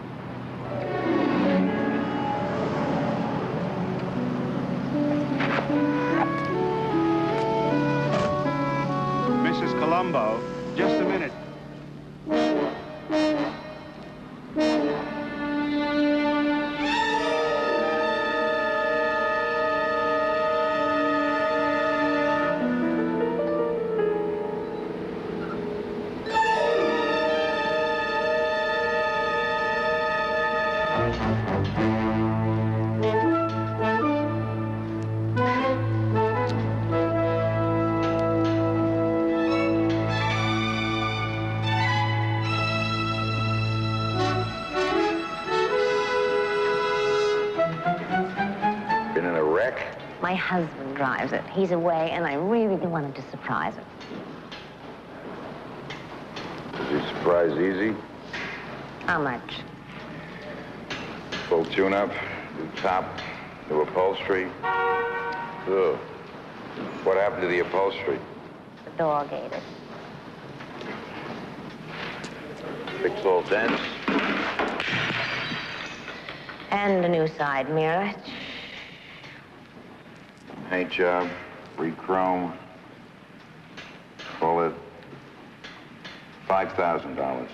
Mrs. Columbo, just a minute. My husband drives it. He's away, and I really wanted to surprise him. Was your surprise easy? How much? Full tune-up, new top, new upholstery. Ugh. What happened to the upholstery? The dog ate it. Fix all dents? And a new side mirror. Paint job, re-chrome. Call it $5,000.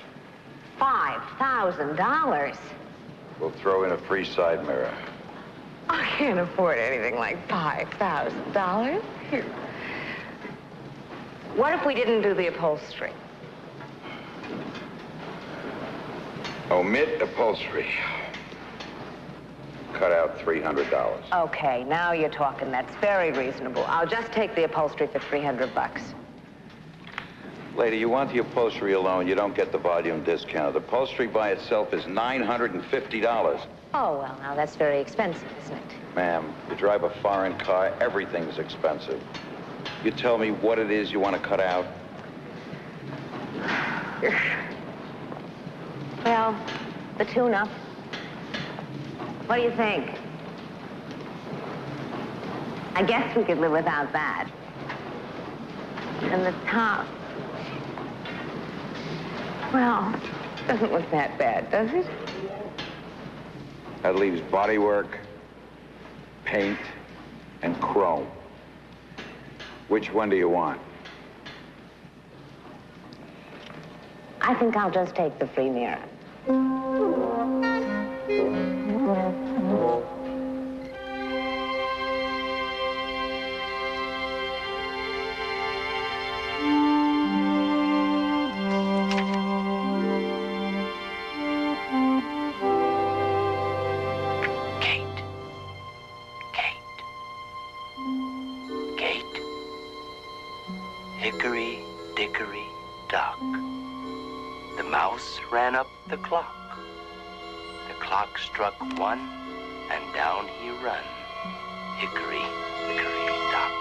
$5,000? We'll throw in a free side mirror. I can't afford anything like $5,000. Here. What if we didn't do the upholstery? Omit upholstery. cut out $300. Okay, now you're talking. That's very reasonable. I'll just take the upholstery for $300. Lady, you want the upholstery alone, you don't get the volume discount. The upholstery by itself is $950. Oh, well, now that's very expensive, isn't it? Ma'am, you drive a foreign car, everything's expensive. You tell me what it is you want to cut out. Well, the tune-up. What do you think? I guess we could live without that. And the top. Well, doesn't look that bad, does it? That leaves bodywork, paint, and chrome. Which one do you want? I think I'll just take the free mirror. Hickory, dickory, dock. The mouse ran up the clock. The clock struck 1, and down he run. Hickory, dickory, dock.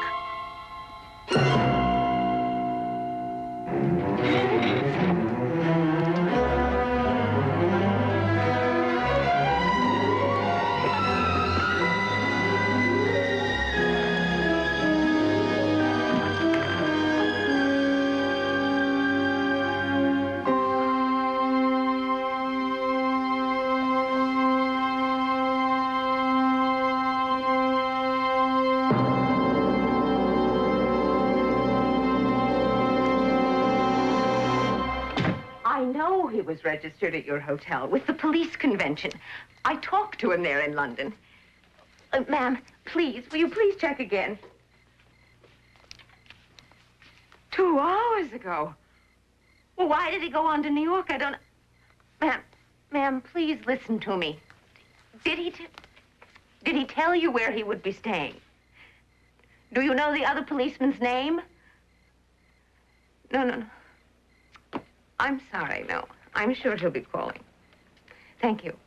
He was registered at your hotel with the police convention. I talked to him there in London. Ma'am, please, will you please check again? 2 hours ago. Well, why did he go on to New York? I don't... Ma'am, please listen to me. Did he tell you where he would be staying? Do you know the other policeman's name? No. I'm sorry, no. I'm sure he'll be calling. Thank you.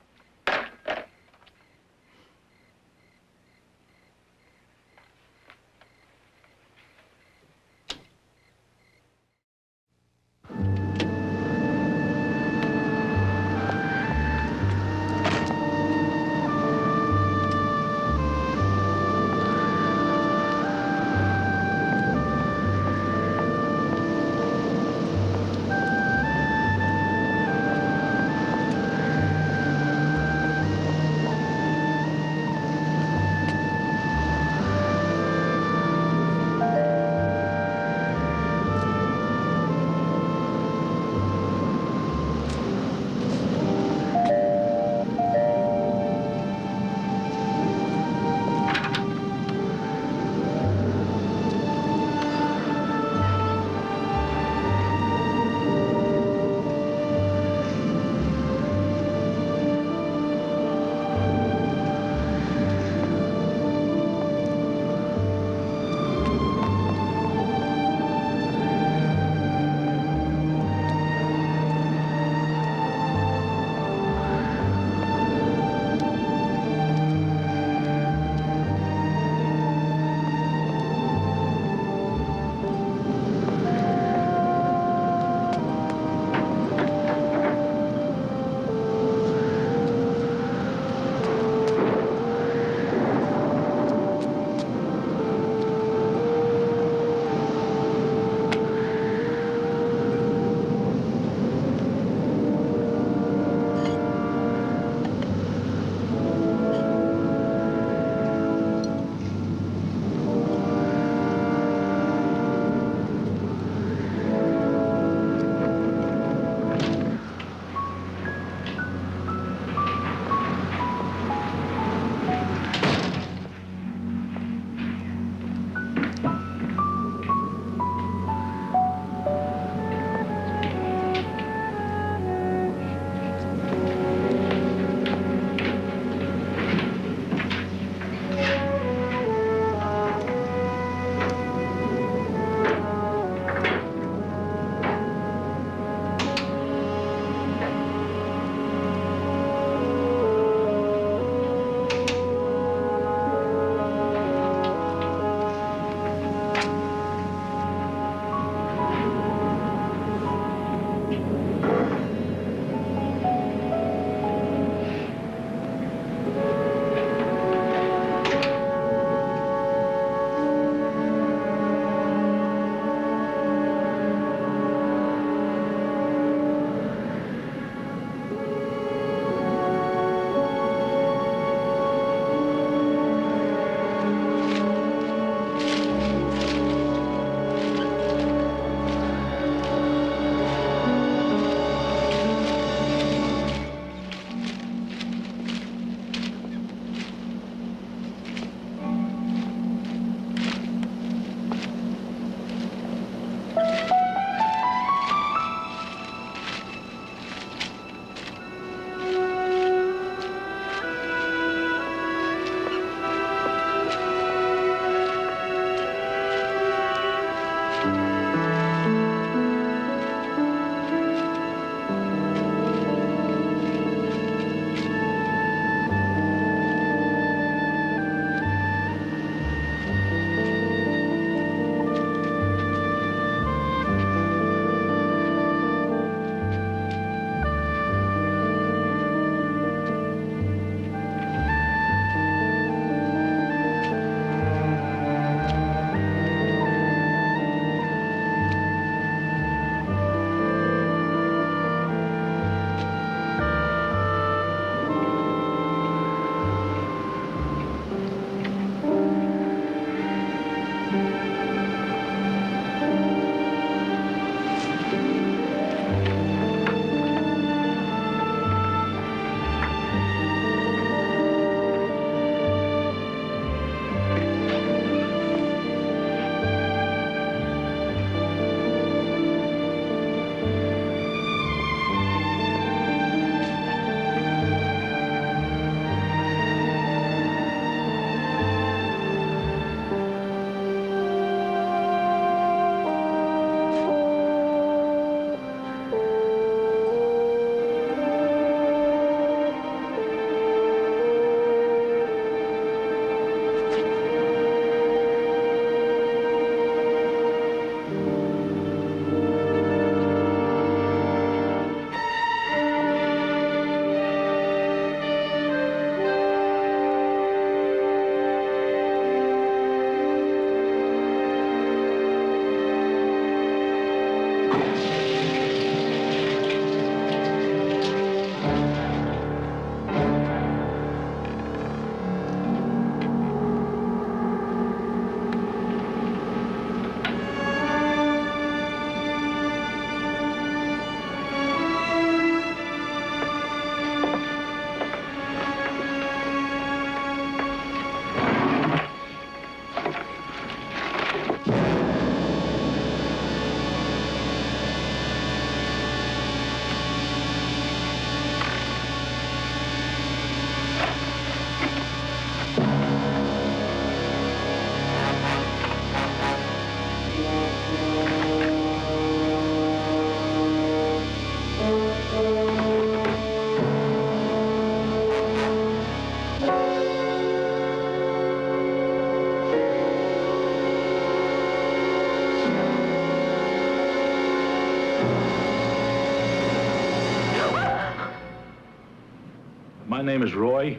name is Roy.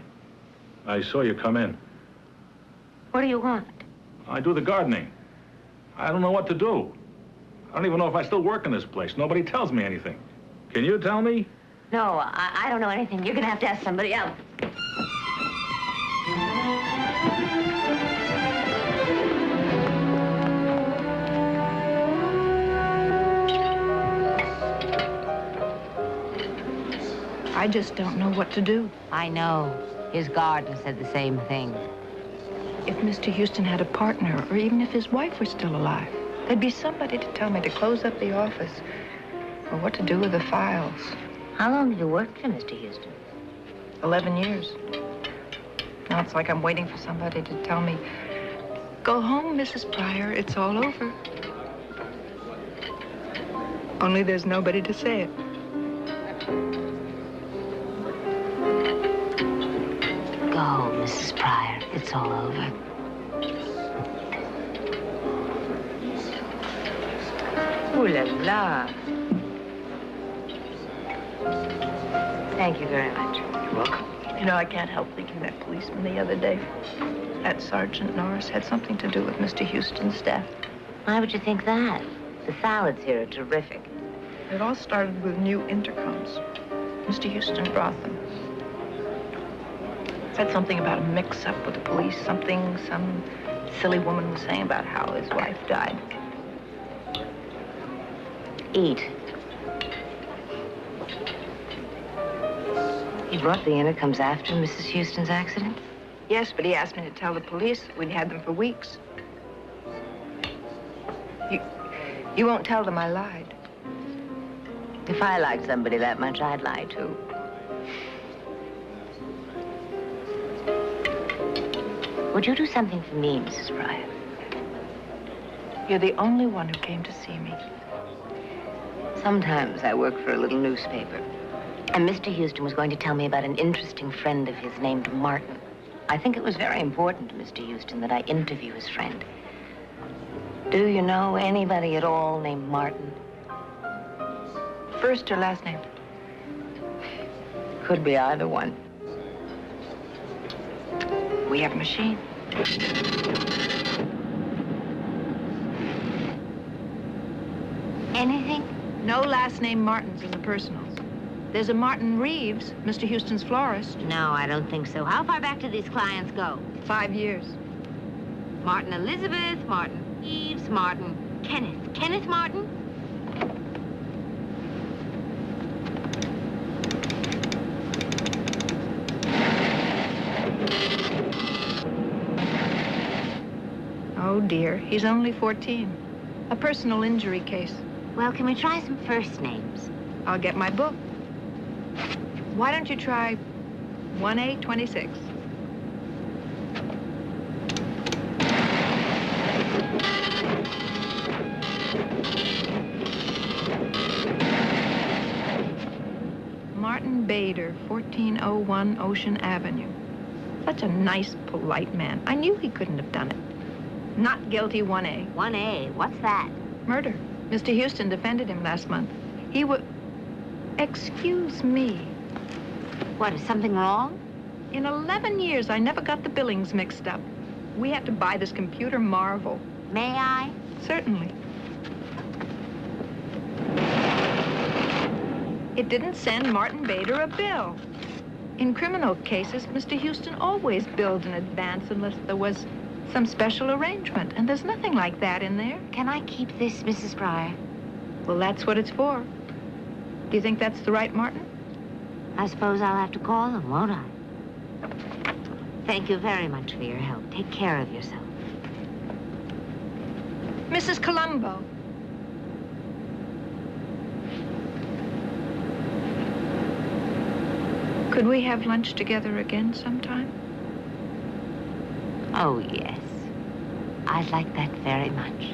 I saw you come in. What do you want? I do the gardening. I don't know what to do. I don't even know if I still work in this place. Nobody tells me anything. Can you tell me? No, I don't know anything. You're going to have to ask somebody else. I just don't know what to do. I know. His gardener said the same thing. If Mr. Houston had a partner, or even if his wife were still alive, there'd be somebody to tell me to close up the office or what to do with the files. How long have you worked for Mr. Houston? 11 years. Now it's like I'm waiting for somebody to tell me, go home, Mrs. Pryor, it's all over. Only there's nobody to say it. Go, Mrs. Pryor. It's all over. Ooh la la. Thank you very much. You're welcome. You know, I can't help thinking that policeman the other day, that Sergeant Norris, had something to do with Mr. Houston's death. Why would you think that? The salads here are terrific. It all started with new intercoms. Mr. Houston brought them. Said something about a mix-up with the police, something some silly woman was saying about how his wife died. Eat. He brought the intercoms after Mrs. Houston's accident? Yes, but he asked me to tell the police we'd had them for weeks. You won't tell them I lied. If I liked somebody that much, I'd lie too. Would you do something for me, Mrs. Pryor? You're the only one who came to see me. Sometimes I work for a little newspaper. And Mr. Houston was going to tell me about an interesting friend of his named Martin. I think it was very important to Mr. Houston that I interview his friend. Do you know anybody at all named Martin? First or last name? Could be either one. We have a machine. Anything? No last name Martins in the personals. There's a Martin Reeves, Mr. Houston's florist. No, I don't think so. How far back do these clients go? 5 years. Martin Elizabeth, Martin Reeves, Martin Kenneth. Kenneth Martin? Oh, dear. He's only 14. A personal injury case. Well, can we try some first names? I'll get my book. Why don't you try 1A26? Martin Bader, 1401 Ocean Avenue. Such a nice, polite man. I knew he couldn't have done it. Not guilty, 1A. 1A? What's that? Murder. Mr. Houston defended him last month. He would... Excuse me. What, is something wrong? In 11 years, I never got the billings mixed up. We had to buy this computer marvel. May I? Certainly. It didn't send Martin Bader a bill. In criminal cases, Mr. Houston always billed in advance unless there was some special arrangement, and there's nothing like that in there. Can I keep this, Mrs. Pryor? Well, that's what it's for. Do you think that's the right Martin? I suppose I'll have to call him, won't I? Thank you very much for your help. Take care of yourself. Mrs. Columbo. Could we have lunch together again sometime? Oh, yes. I'd like that very much.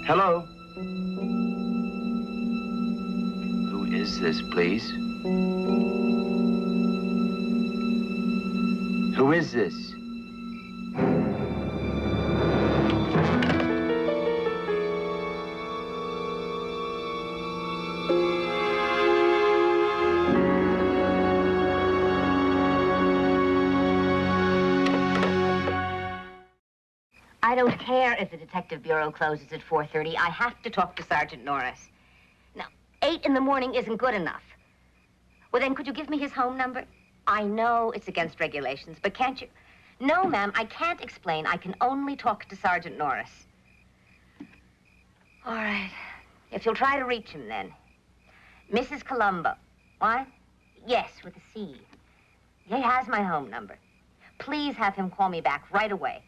Hello? Who is this, please? Who is this? I don't care if the detective bureau closes at 4:30. I have to talk to Sergeant Norris. Now, 8 in the morning isn't good enough. Well, then, could you give me his home number? I know it's against regulations, but can't you? No, ma'am, I can't explain. I can only talk to Sergeant Norris. All right. If you'll try to reach him, then. Mrs. Columbo. What? Yes, with a C. He has my home number. Please have him call me back right away.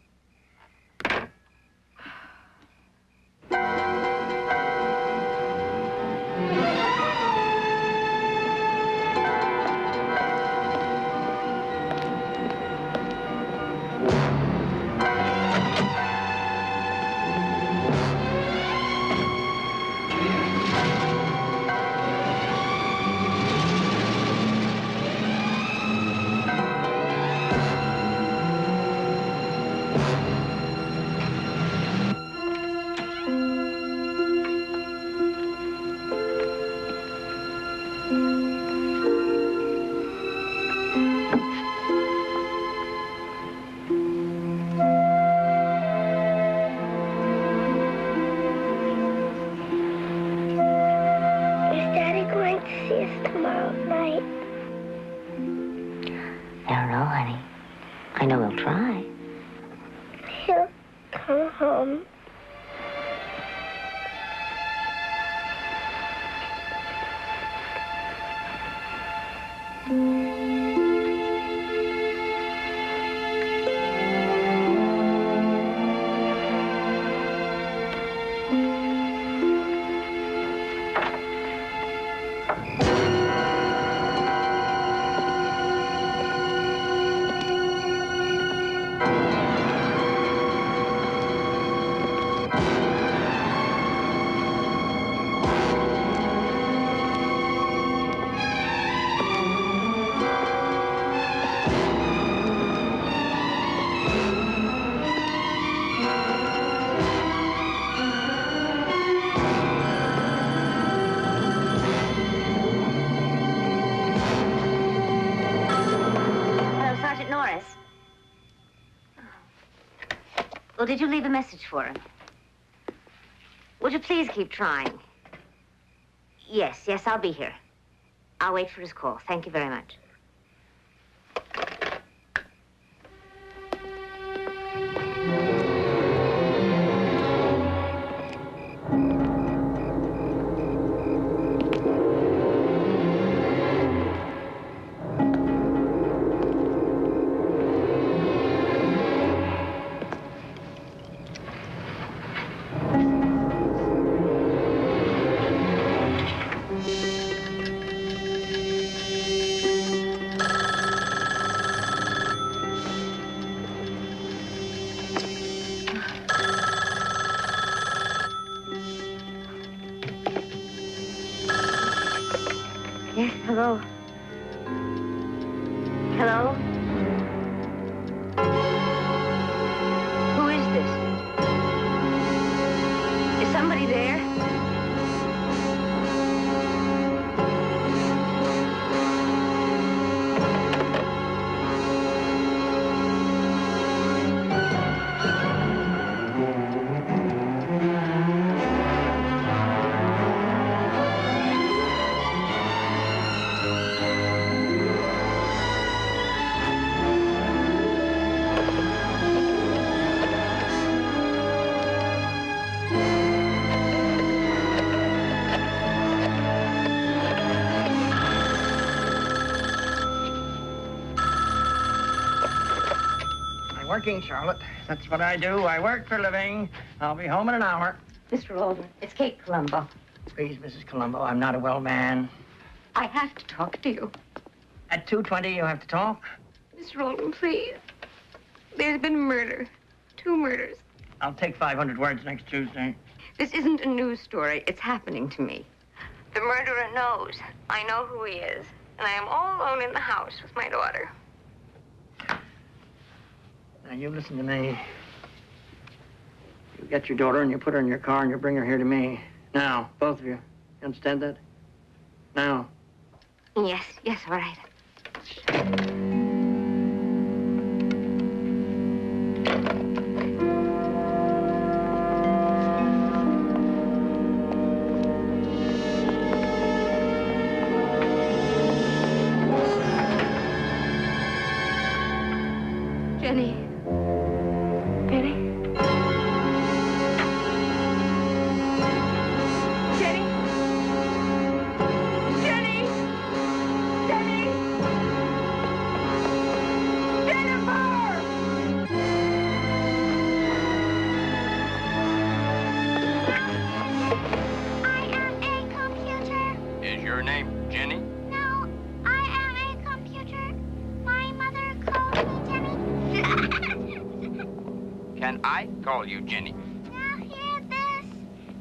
Well, did you leave a message for him? Would you please keep trying? Yes, I'll be here. I'll wait for his call. Thank you very much. Yes, hello. Hello? Who is this? Is somebody there? Working, Charlotte. That's what I do. I work for a living. I'll be home in an hour. Mr. Alden, it's Kate Columbo. Please, Mrs. Columbo, I'm not a well man. I have to talk to you. At 2:20, you have to talk? Mr. Alden, please. There's been murder. 2 murders. I'll take 500 words next Tuesday. This isn't a news story. It's happening to me. The murderer knows. I know who he is. And I am all alone in the house with my daughter. Now, you listen to me. You get your daughter and you put her in your car and you bring her here to me. Now, both of you. You understand that? Now. Yes, all right. Jenny. Jenny. Jenny. Jenny. Jenny. Is your name Jenny? No, I am a computer. My mother calls me Jenny. Can I call you Jenny? Now hear this.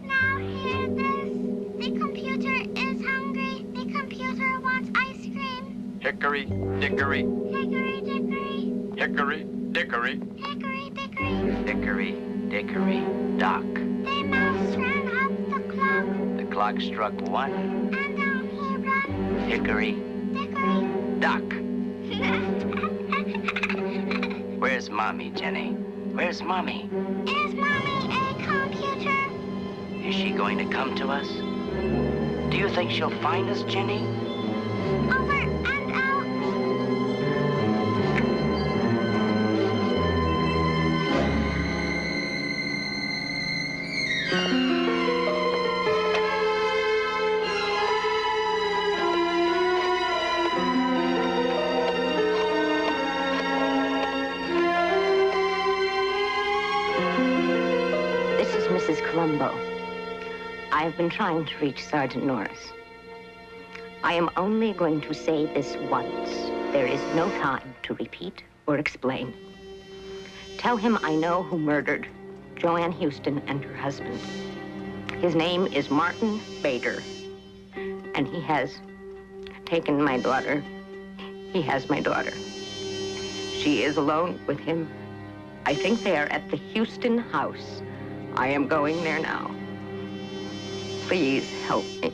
Now hear this. The computer is hungry. The computer wants ice cream. Hickory, dickory, Hickory dickory. hickory, dickory. Hickory dickory. Hickory, dickory, dock. The mouse ran up the clock. The clock struck 1. And down he ran. Hickory, Dickory. dock. Where's Mommy, Jenny? Where's Mommy? Is Mommy a computer? Is she going to come to us? Do you think she'll find us, Jenny? Over and out. This is Mrs. Columbo. I've been trying to reach Sergeant Norris. I am only going to say this once. There is no time to repeat or explain. Tell him I know who murdered Joanne Houston and her husband. His name is Martin Bader, and he has taken my daughter. He has my daughter. She is alone with him. I think they are at the Houston house. I am going there now. Please help me.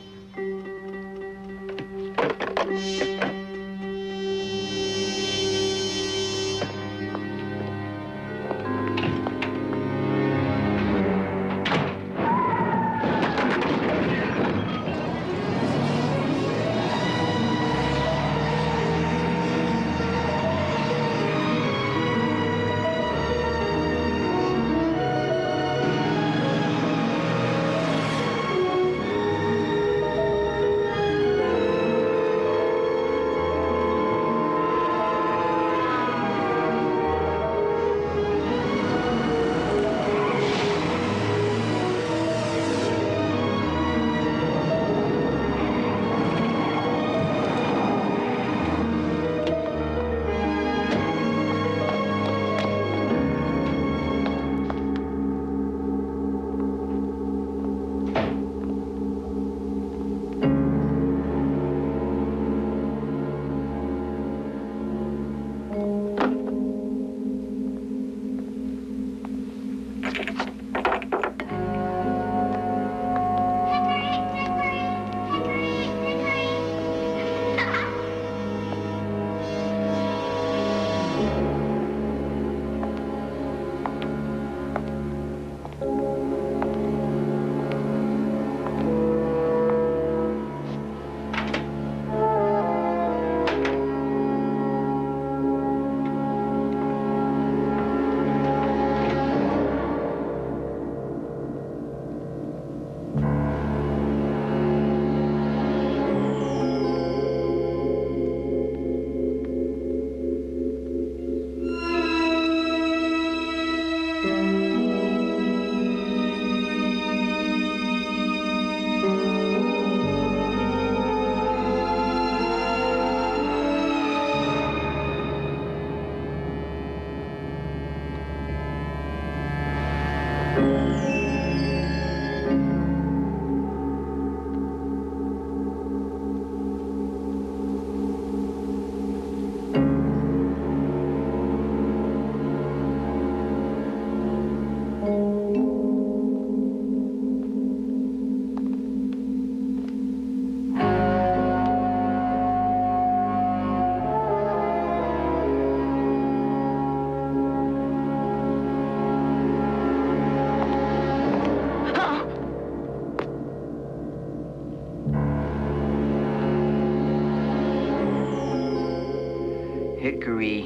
Hickory,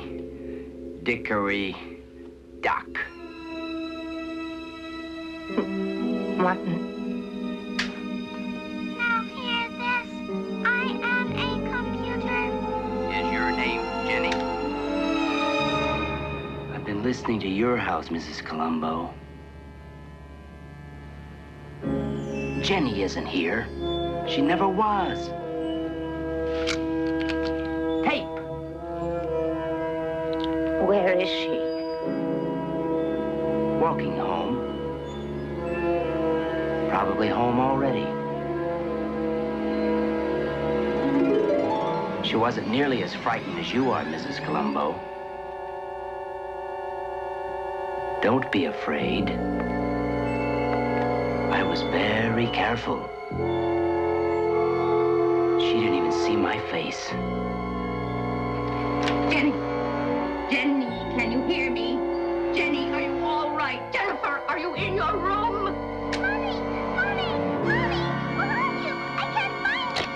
dickory, dock. Martin. Now hear this. I am a computer. Is your name Jenny? I've been listening to your house, Mrs. Columbo. Jenny isn't here. She never was. Tape. Where is she? Walking home. Probably home already. She wasn't nearly as frightened as you are, Mrs. Columbo. Don't be afraid. I was very careful. She didn't even see my face. Jenny! Jenny, can you hear me? Jenny, are you all right? Jennifer, are you in your room? Mommy! Mommy! Mommy! Where are you? I can't find you!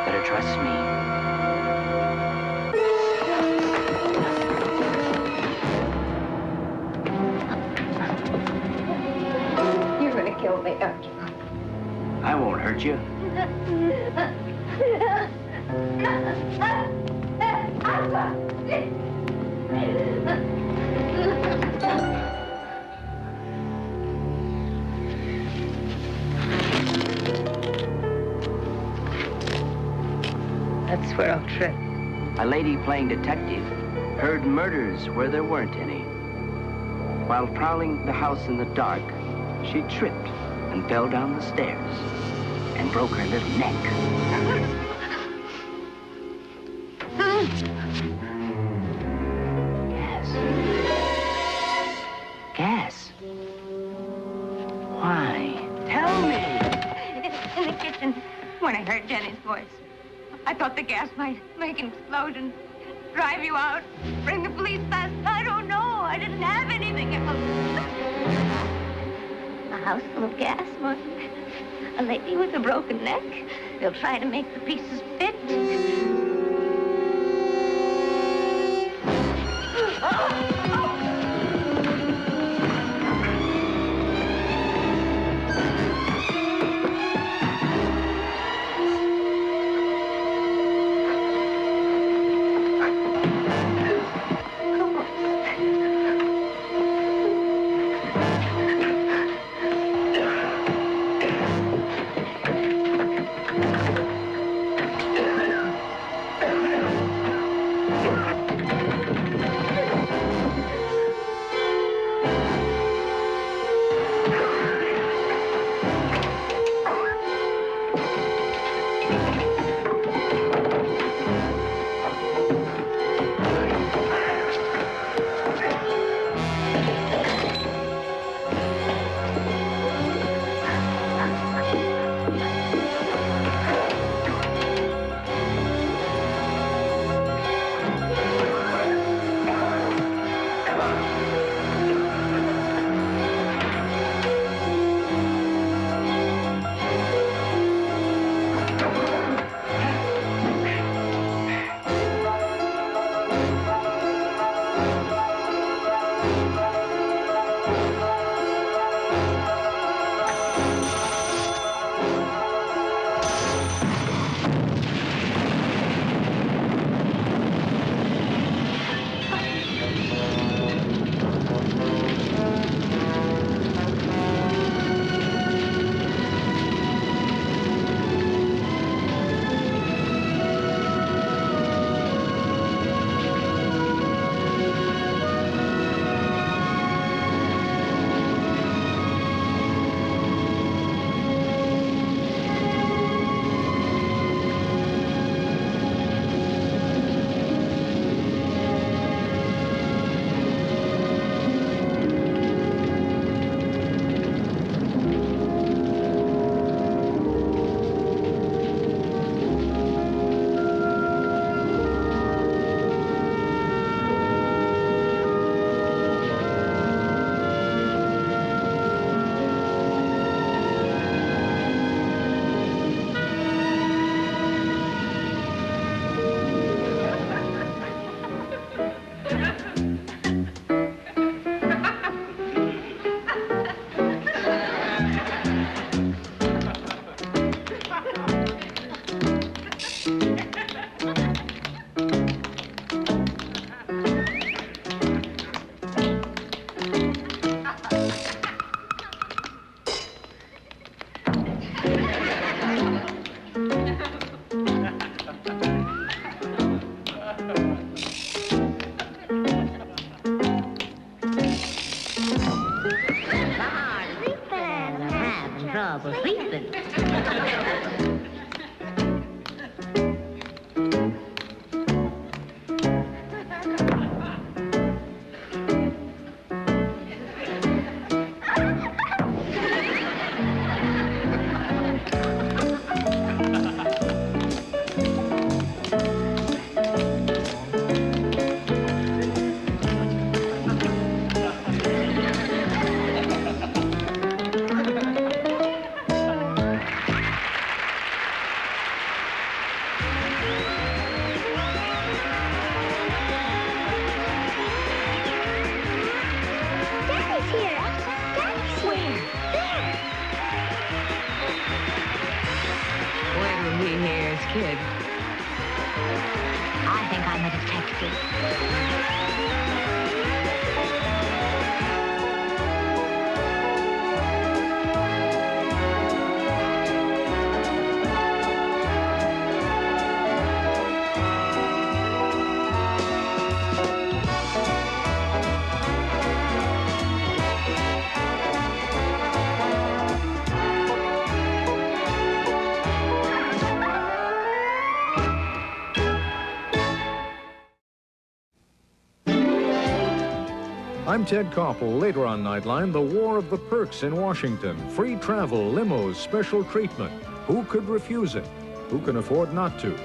Better trust me. You're gonna kill me, aren't you? I won't hurt you. That's where I'll trip. A lady playing detective heard murders where there weren't any. While prowling the house in the dark, she tripped and fell down the stairs and broke her little neck. Gas. Why? Tell me. In the kitchen, when I heard Jenny's voice. I thought the gas might make an explosion, drive you out, bring the police fast. I don't know. I didn't have anything else. A house full of gas, Martin. A lady with a broken neck. They'll try to make the pieces fit. trouble sleeping. Kid. I think I'm a detective. I'm Ted Koppel. Later on Nightline, the war of the perks in Washington. Free travel, limos, special treatment. Who could refuse it? Who can afford not to?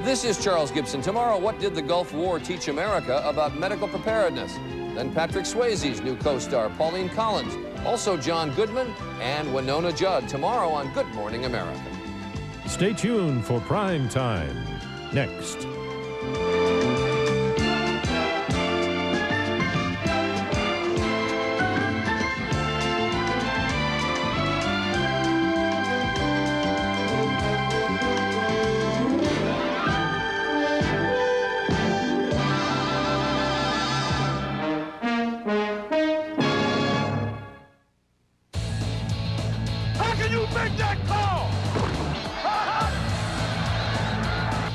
This is Charles Gibson. Tomorrow, what did the Gulf War teach America about medical preparedness? Then Patrick Swayze's new co-star, Pauline Collins. Also John Goodman and Winona Judd. Tomorrow on Good Morning America. Stay tuned for Prime Time. Next.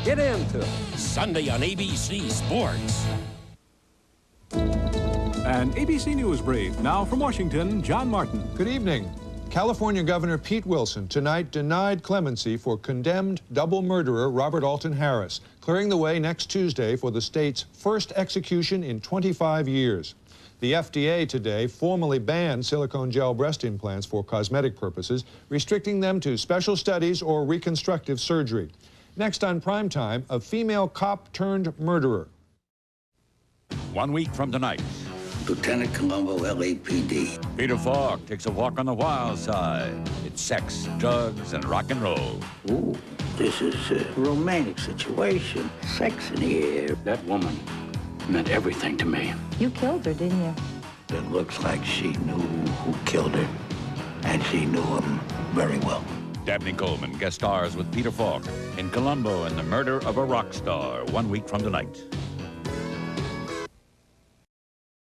Get into it. Sunday on ABC Sports. An ABC News brief. Now from Washington, John Martin. Good evening. California Governor Pete Wilson tonight denied clemency for condemned double murderer Robert Alton Harris, clearing the way next Tuesday for the state's first execution in 25 years. The FDA today formally banned silicone gel breast implants for cosmetic purposes, restricting them to special studies or reconstructive surgery. Next on Primetime, a female cop turned murderer. 1 week from tonight. Lieutenant Columbo, LAPD. Peter Falk takes a walk on the wild side. It's sex, drugs, and rock and roll. Ooh, this is a romantic situation. Sex in the air. That woman meant everything to me. You killed her, didn't you? It looks like she knew who killed her, and she knew him very well. Dabney Coleman guest stars with Peter Falk in Columbo and the Murder of a Rock Star 1 week from tonight.